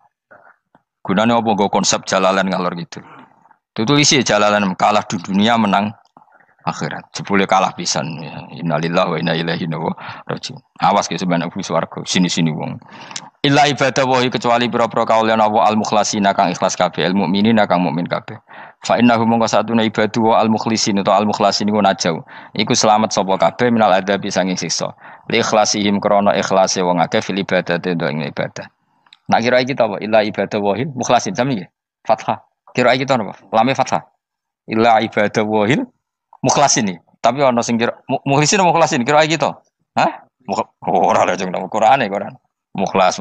Gunane apa go konsep jalalan ngalor gitu. Tutulisi jalalan kalah di dunia menang akhirat. Jebule kalah pisan. Innalillahi wa inna ilaihi raji'un. Awas ke sebenarnya swarga sini-sini wong. Illa ibadah wahi kecuali pira-pira kaulian Allah al-mukhlasina kang ikhlas kabeh, al mukminina kang mukmin kabeh. Fa innahu mongko satune ibadu wa al mukhlisin atau al mukhlasin iku najau. Iku selamat sapa kabeh minal adabi sanging siksa. Li ikhlasihim krana ikhlase wong akeh fil ibadate ing ibadah. Nak kira iki ta apa? Illa ibadah wahil mukhlasin sami nggih. Fathah. Kira iki ta apa? Lame fathah. Illa ibadah wahil mukhlasin iki. Tapi ana sing kira mukhlisin apa mukhlasin? Kira iki to. Hah? Ora lha jeng nang Qur'ane Quran. Mukhlas.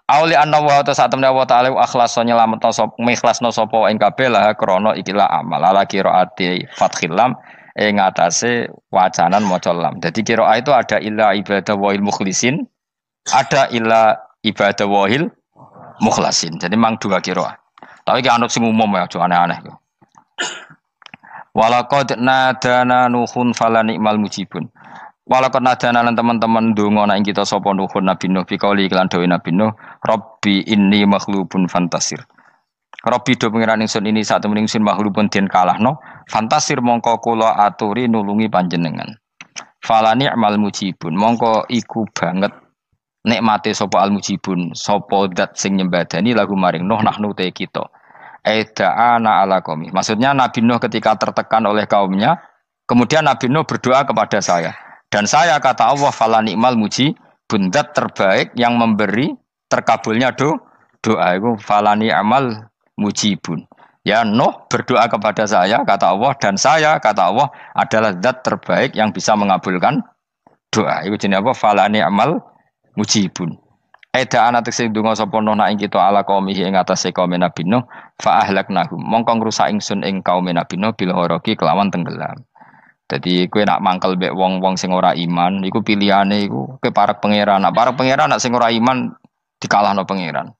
Auli anna wa ta satemne wa ta'ala akhlaso nyelametno sapa mikhlasno sapa ing kabeh lah krana ikilah amal ala qiraati fathil lam ing atase wacanan maca lam. Dadi qiraah itu ada illa ibadah wahil mukhlisin, ada illa ibadah wahil mukhlasin. Jadi mang dua qiraah. Tapi ki anut sing umum ya aja aneh-aneh. Walaqad nadana nuhun fala ni'mal mujibun. Walaqad nadana lan teman-teman ndonga nek kita sapa nuhun Nabi Nuh bikauli iklan dawe Nabi Nuh, Rabbi inni makhlubun fantasir. Rabbi do pengiran ingsun ini sak temen ingsun makhlubun den kalahno, fantasir mongko kula aturi nulungi panjenengan. Fala ni'mal mujibun, mongko iku banget nikmate sapa al mujibun, sapa zat sing nyembadani lagu maring Nuh nahnu te kita. Aida'ana ala qaumi. Maksudnya Nabi Nuh ketika tertekan oleh kaumnya, kemudian Nabi Nuh berdoa kepada saya. Dan saya kata Allah fala ni'mal mujibun, zat terbaik yang memberi terkabulnya doa itu fala ni'mal mujibun. Ya Nuh berdoa kepada saya kata Allah, dan saya kata Allah adalah zat terbaik yang bisa mengabulkan doa. Itu jenenge apa? Fala ni'mal mujibun. Eda anak sing donga sapa Nuh nak ing kita ala qaumihi ing atase kaum Nabi Nuh fa ahlaknahum. Mongko ngrusak ingsun ing kaum Nabi Nuh bil ghoroqi kelawan tenggelam. Jadi kowe nak mangkel mbek wong-wong sing ora iman, iku pilihane iku kowe parek pangeran. Nak parek pangeran nak sing ora iman dikalahno pangeran.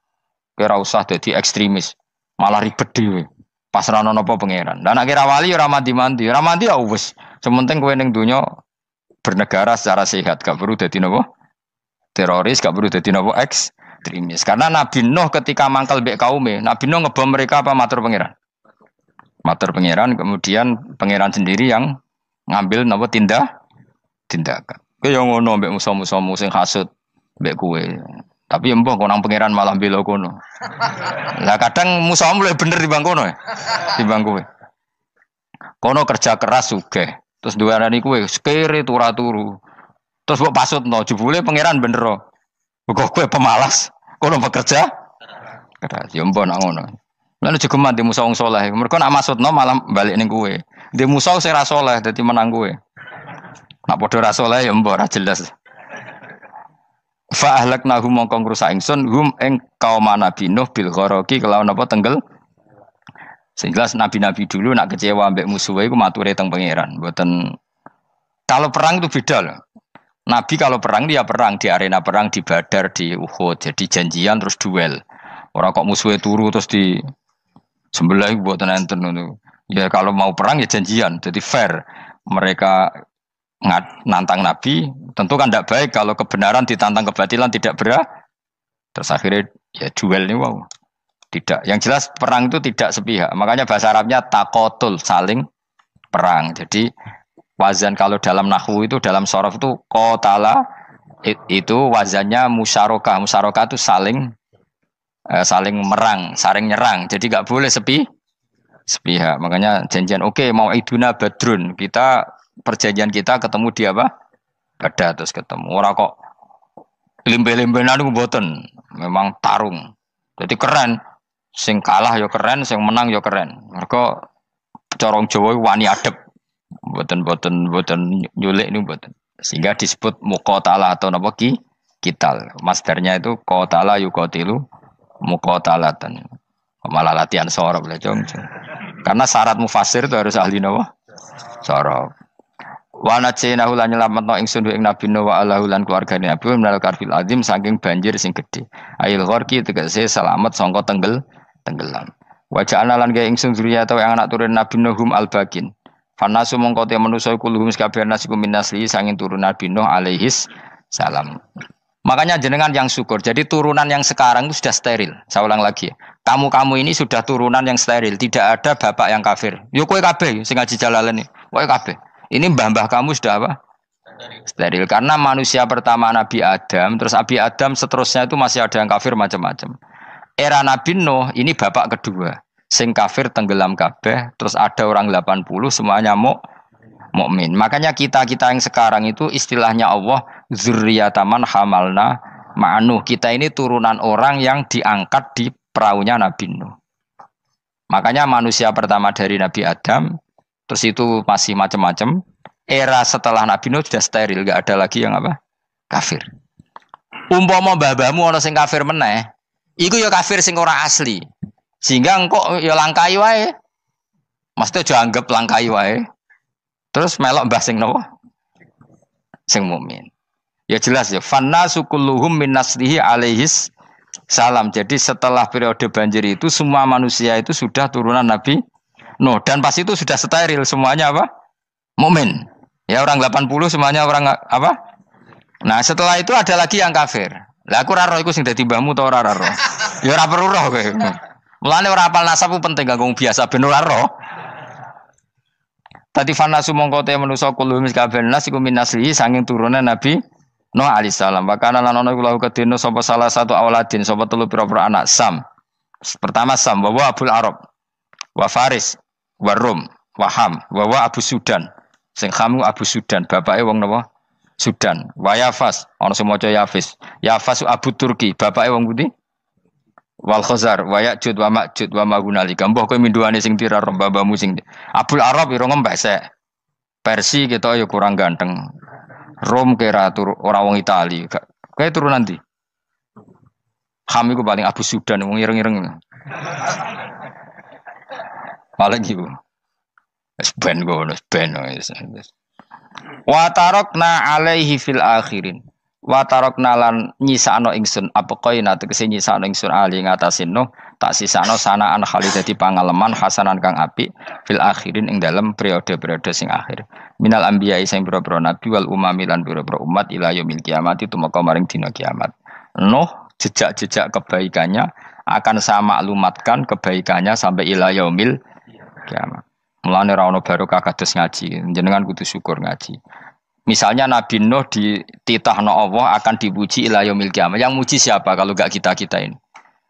Kowe ora usah dadi ekstremis, malah ribet dhewe. Pasrahno napa pangeran. Lah nek kira wali ora mandi-mandi, ora mandi ya wis. Sementing kowe ning donya bernegara secara sehat, gak perlu dadi napa? Teroris, gak perlu dadi napa? Ekstremis. Karena Nabi Nuh ketika mangkel mbek kaume, Nabi Nuh ngebom mereka apa matur pangeran? Matur pangeran, kemudian pangeran sendiri yang ngambil napa tindakan. Kowe yo ngono mbek musuh-musuhmu sing hasud mbek kowe. Tapi mbah kok nang pangeran malah bela kono. Lah kadang musuhmu luwih bener timbang kono ya. Timbang kowe. Kono kerja keras sugih. Terus duwarani kowe sekere turu. Terus mbok pasutno jebule pangeran bener. Kok kowe pemalas. Kono bekerja keras. Ya mbah nak ngono. Lan jegeman di musuh wong saleh. Mergo nak maksudno malah balik ning kowe. Di musuh sing ra saleh dadi menang kowe. Nak padha ra saleh ya mbok ra jelas. Fa ahlaknahum mongko ngrusak ingsun hum ing kaum Nabi Nuh bil ghoroqi kelawan apa tenggel. Sing jelas nabi-nabi dulu nak kecewa ambek musuhe iku mature teng pangeran. Mboten kalau perang itu beda loh. Nabi kalau perang dia perang di arena perang di Badar, di Uhud. Jadi janjian terus duel. Ora kok musuhe turu terus di sebelah mboten enten ngono. Ya kalau mau perang ya janjian, jadi fair. Mereka nantang Nabi, tentu kan tidak baik kalau kebenaran ditantang kebatilan tidak berat. Terus akhirnya ya duel ini wow. Tidak. Yang jelas perang itu tidak sepihak. Makanya bahasa Arabnya takotul, saling perang. Jadi wazan kalau dalam nahwu itu dalam sorof itu qatala itu wazannya musyarakah. Musyarakah itu saling merang, saling nyerang. Jadi nggak boleh sepihak. Makanya janjian oke, mau iduna badrun. Kita perjanjian kita ketemu di apa? Badar terus ketemu. Ora kok limbe-limbenan niku mboten. Memang tarung. Jadi keren. Sing kalah ya keren, sing menang ya keren. Mergo corong Jawa wani adep. Mboten nyulik niku mboten. Sehingga disebut muqatalah atau napa kital. Masdarnya itu qatala yuqatilu muqatalatan. Malah latihan sorab lah jong. Karena syarat mufassir itu harus ahli nawa sorab. Wa najinahu lan nyelametno ingsun ing Nabi Nuh wa alahu lan keluargane Nabi minal karfil azim saking banjir sing gedhe. Ail gharqi tegese selamat sangka tenggelam. Wa ja'alna lan gawe ingsun zuriyata yang anak turun Nabi Nuhum al-bakin. Fanasu mongko te manusa kulhum sakabeh nasikum minasli sanging turun Nabi Nuh alaihis salam. Makanya jenengan yang syukur. Jadi turunan yang sekarang itu sudah steril. Saya ulang lagi. Kamu ini sudah turunan yang steril. Tidak ada bapak yang kafir. Yo kowe kabeh sing ngaji Jalalain. Kowe kabeh. Ini mbah-mbah kamu sudah apa? Steril. Karena manusia pertama Nabi Adam, terus Nabi Adam seterusnya itu masih ada yang kafir macam-macam. Era Nabi Nuh ini bapak kedua. sing kafir tenggelam kabeh, terus ada orang 80 semuanya mukmin. Makanya kita-kita yang sekarang itu istilahnya Allah dzurriyyataman hamalna ma'nuh. Kita ini turunan orang yang diangkat di perahunya Nabi Nuh. Makanya manusia pertama dari Nabi Adam, terus itu masih macam-macam. Era setelah Nabi Nuh sudah steril, enggak ada lagi yang apa? Kafir. Umpama mbah-mbahmu ana sing kafir meneh, iku ya kafir sing ora asli. Sehingga engkok ya langkai wae. Mesti aja anggap langkai wae. Terus melok mbah sing napa? Sing mukmin. Ya jelas ya, fannasu kulluhum min naslihi alaihis salam. Jadi setelah periode banjir itu semua manusia itu sudah turunan Nabi Nuh dan pas itu sudah steril semuanya apa? Mukmin. Ya orang 80 semuanya orang apa? Nah, setelah itu ada lagi yang kafir. Lah aku ora roh iku sing dadi mbahmu ta ora roh. Ya ora perlu roh kowe. Mulane ora apal nasab penting kanggo biasa ben ora roh. Tadi fanasu mongko te manusa kulo kabeh nas iku minaslihi saking turunan Nabi Nuh alaihi salam. Bakana lan ana kula kedene sapa salah satu auladin sapa telu pira-pira anak Sam. Pertama Sam wa Abul Arab wa Faris wa Rum wa Ham wa Abu Sudan. Sing Hamu Abu Sudan, bapake wong napa? Sudan. Wa Yafas, ana sing maca Yafis. Yafas Abu Turki, bapake wong pundi? Wal Khazar, wa Ya'jud wa Ma'jud wa Magunalika. Mbah kowe minduane sing tira babamu sing. Abul Arab ira ngempesek. Persi kita ya kurang ganteng. Rom kira ora wong Itali. Kowe turunan ndi? Ham iku paling Abu Sudan wong ireng-ireng. Paling iku. Wis ben ngono, ben wis. Wa tarakna alaihi fil akhirin. Wa tarakna lan nyisakno ingsun apa koina tegese nyisakno ingsun ali ngatasin no tak sisakno sanaan khalid dadi pangaleman hasanan kang apik fil akhirin ing dalem periode-periode sing akhir. Minal anbiya sing pira-pira nabi wal umami lan pira-pira umat ila yaumil kiamat itu maka maring dina kiamat. Nuh jejak-jejak kebaikannya akan saya maklumatkan kebaikannya sampai ila yaumil kiamat. Mulane ora ono barokah kados ngaji, jenengan kudu syukur ngaji. Misalnya Nabi Nuh dititahno Allah akan dipuji ila yaumil kiamat. Yang muji siapa kalau enggak kita-kita ini?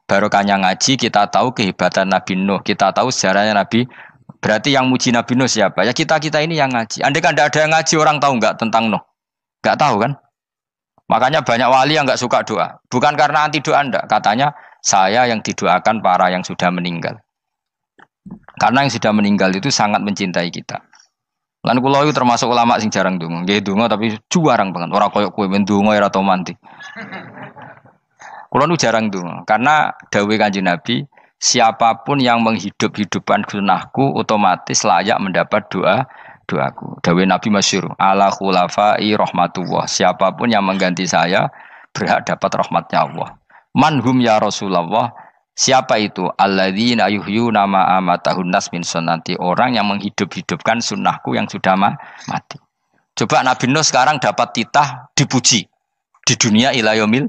Barokahnya ngaji, kita tahu kehebatan Nabi Nuh, kita tahu sejarahnya Nabi. Berarti yang muji Nabi Nuh siapa? Ya kita-kita ini yang ngaji. Andai kan tidak ada yang ngaji, orang tahu enggak tentang Nuh? Enggak tahu kan? Makanya banyak wali yang enggak suka doa. Bukan karena anti doa enggak, katanya saya yang didoakan para yang sudah meninggal. Karena yang sudah meninggal itu sangat mencintai kita. Lan kula itu termasuk ulama sing jarang ndonga. Nggih ndonga tapi juarang banget. Ora koyo kowe men ndonga ora tau mandi. Kula nu jarang ndonga karena dawuh Kanjeng Nabi, siapapun yang menghidup-hidupkan sunahku otomatis layak mendapat doaku. Dawuh Nabi masyhur, ala khulafai rahmatullah. Siapapun yang mengganti saya berhak dapat rahmatnya Allah. Manhum ya Rasulullah. Siapa itu? Alladzina yuhyuna ma amatahun nas min sunnati. Orang yang menghidup-hidupkan sunnahku yang sudah mati. Coba Nabi Nuh sekarang dapat titah dipuji di dunia ila yaumil.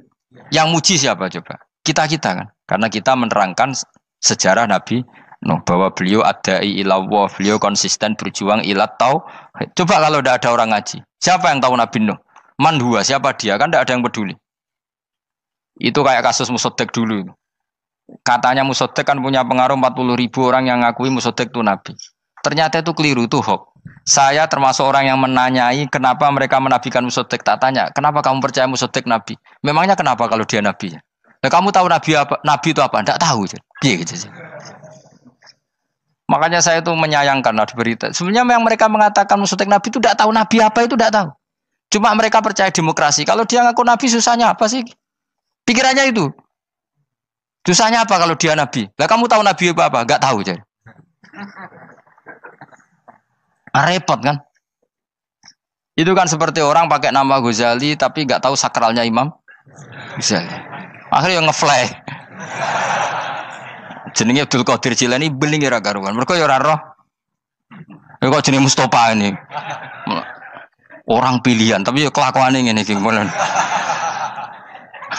Yang muji siapa coba? Kita-kita kan. Karena kita menerangkan sejarah Nabi Nuh bahwa beliau adai ila Allah, beliau konsisten berjuang ila tauhid. Coba kalau tidak ada orang ngaji. Siapa yang tahu Nabi Nuh? Man huwa, siapa dia? Kan tidak ada yang peduli. Itu kayak kasus Musaddiq dulu. Katanya Musaddiq kan punya pengaruh 40.000 orang yang ngakui Musaddiq itu Nabi. Ternyata itu keliru, itu hoax. Saya termasuk orang yang menanyai kenapa mereka menabikan Musaddiq. Tak tanya, kenapa kamu percaya Musaddiq Nabi? Memangnya kenapa kalau dia Nabi? Nah, kamu tahu Nabi apa? Nabi itu apa? Tidak tahu. Gitu. Makanya saya itu menyayangkan di berita. Sebenarnya yang mereka mengatakan Musaddiq Nabi itu tidak tahu Nabi apa itu tidak tahu. Cuma mereka percaya demokrasi. Kalau dia ngaku Nabi susahnya apa sih? Pikirannya itu. Susahnya apa kalau dia Nabi? Lah kamu tahu Nabi apa? Enggak tahu jadi. Repot kan? Itu kan seperti orang pakai nama Ghazali tapi enggak tahu sakralnya Imam Ghazali. Akhirnya ngefly. Jenenge Abdul Qadir Jilani beling ora karuan. Mergo ya ora roh. Ya kok jenenge Mustofa ini. Orang pilihan tapi ya kelakuane ngene iki.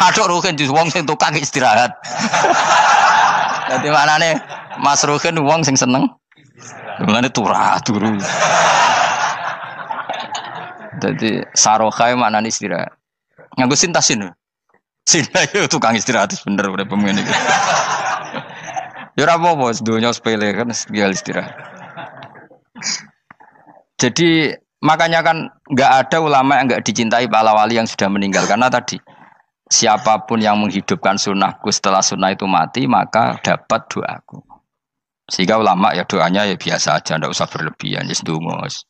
Aduk Ruhin di wong sing tukang istirahat. Dadi manane Mas Ruhin wong sing seneng. Mulane turu. Dadi sarohae maknane istirahat. Nganggo sintasin. Sinta itu tukang istirahat bener udah pemain itu. Ya ora apa-apa, dunya sepele kan tinggal istirahat. Jadi makanya kan nggak ada ulama yang nggak dicintai para wali yang sudah meninggal karena tadi siapapun yang menghidupkan sunnahku setelah sunnah itu mati maka dapat doaku. Sehingga ulama ya doanya ya biasa aja, ndak usah berlebihan, ya sedungos.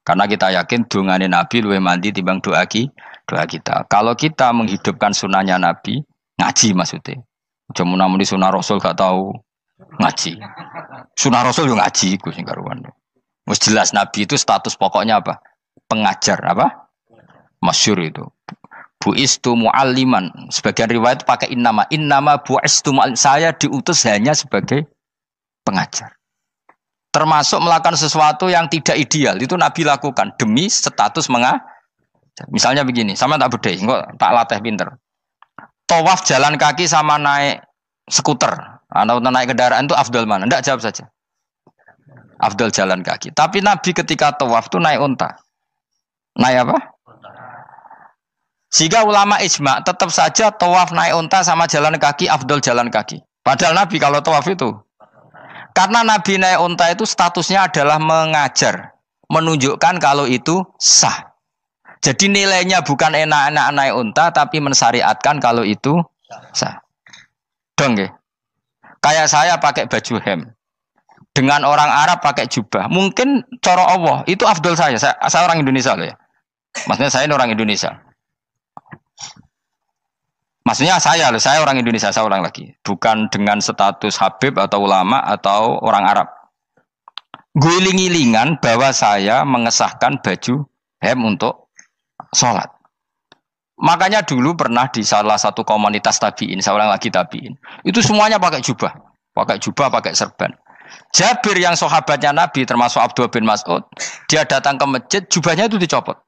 Karena kita yakin dongane Nabi luwih mandi timbang doa kita. Kalau kita menghidupkan sunnahnya Nabi, ngaji maksudnya. Cuma namun di sunnah Rasul gak tahu ngaji. Sunnah Rasul yo ngaji iku sing karuan. Wis jelas Nabi itu status pokoknya apa? Pengajar apa? Masyhur itu. Buistu mualliman. Sebagian riwayat pakai innama buistu muallim. Saya diutus hanya sebagai pengajar. Termasuk melakukan sesuatu yang tidak ideal itu Nabi lakukan demi status mengajar. Misalnya begini, sama tak bedai, kok tak latih pinter. Tawaf jalan kaki sama naik skuter atau naik kendaraan itu afdal mana? Enggak, jawab saja. Afdal jalan kaki. Tapi Nabi ketika tawaf itu naik unta. Naik apa? Sehingga ulama ijma tetap saja tawaf naik unta sama jalan kaki afdal jalan kaki. Padahal Nabi kalau tawaf itu karena Nabi naik unta itu statusnya adalah mengajar, menunjukkan kalau itu sah. Jadi nilainya bukan enak-enak naik unta, tapi mensyariatkan kalau itu sah. Dong ya? Kayak saya pakai baju hem, dengan orang Arab pakai jubah. Mungkin cara Allah itu afdol saya orang Indonesia loh ya. Maksudnya saya ini orang Indonesia. Maksudnya saya orang Indonesia, saya ulang lagi. Bukan dengan status Habib atau ulama atau orang Arab. Guling-gilingan bahwa saya mengesahkan baju hem untuk sholat. Makanya dulu pernah di salah satu komunitas tabi'in, saya ulang lagi tabi'in. Itu semuanya pakai jubah, pakai serban. Jabir yang sahabatnya Nabi termasuk Abdullah bin Mas'ud, dia datang ke masjid, jubahnya itu dicopot.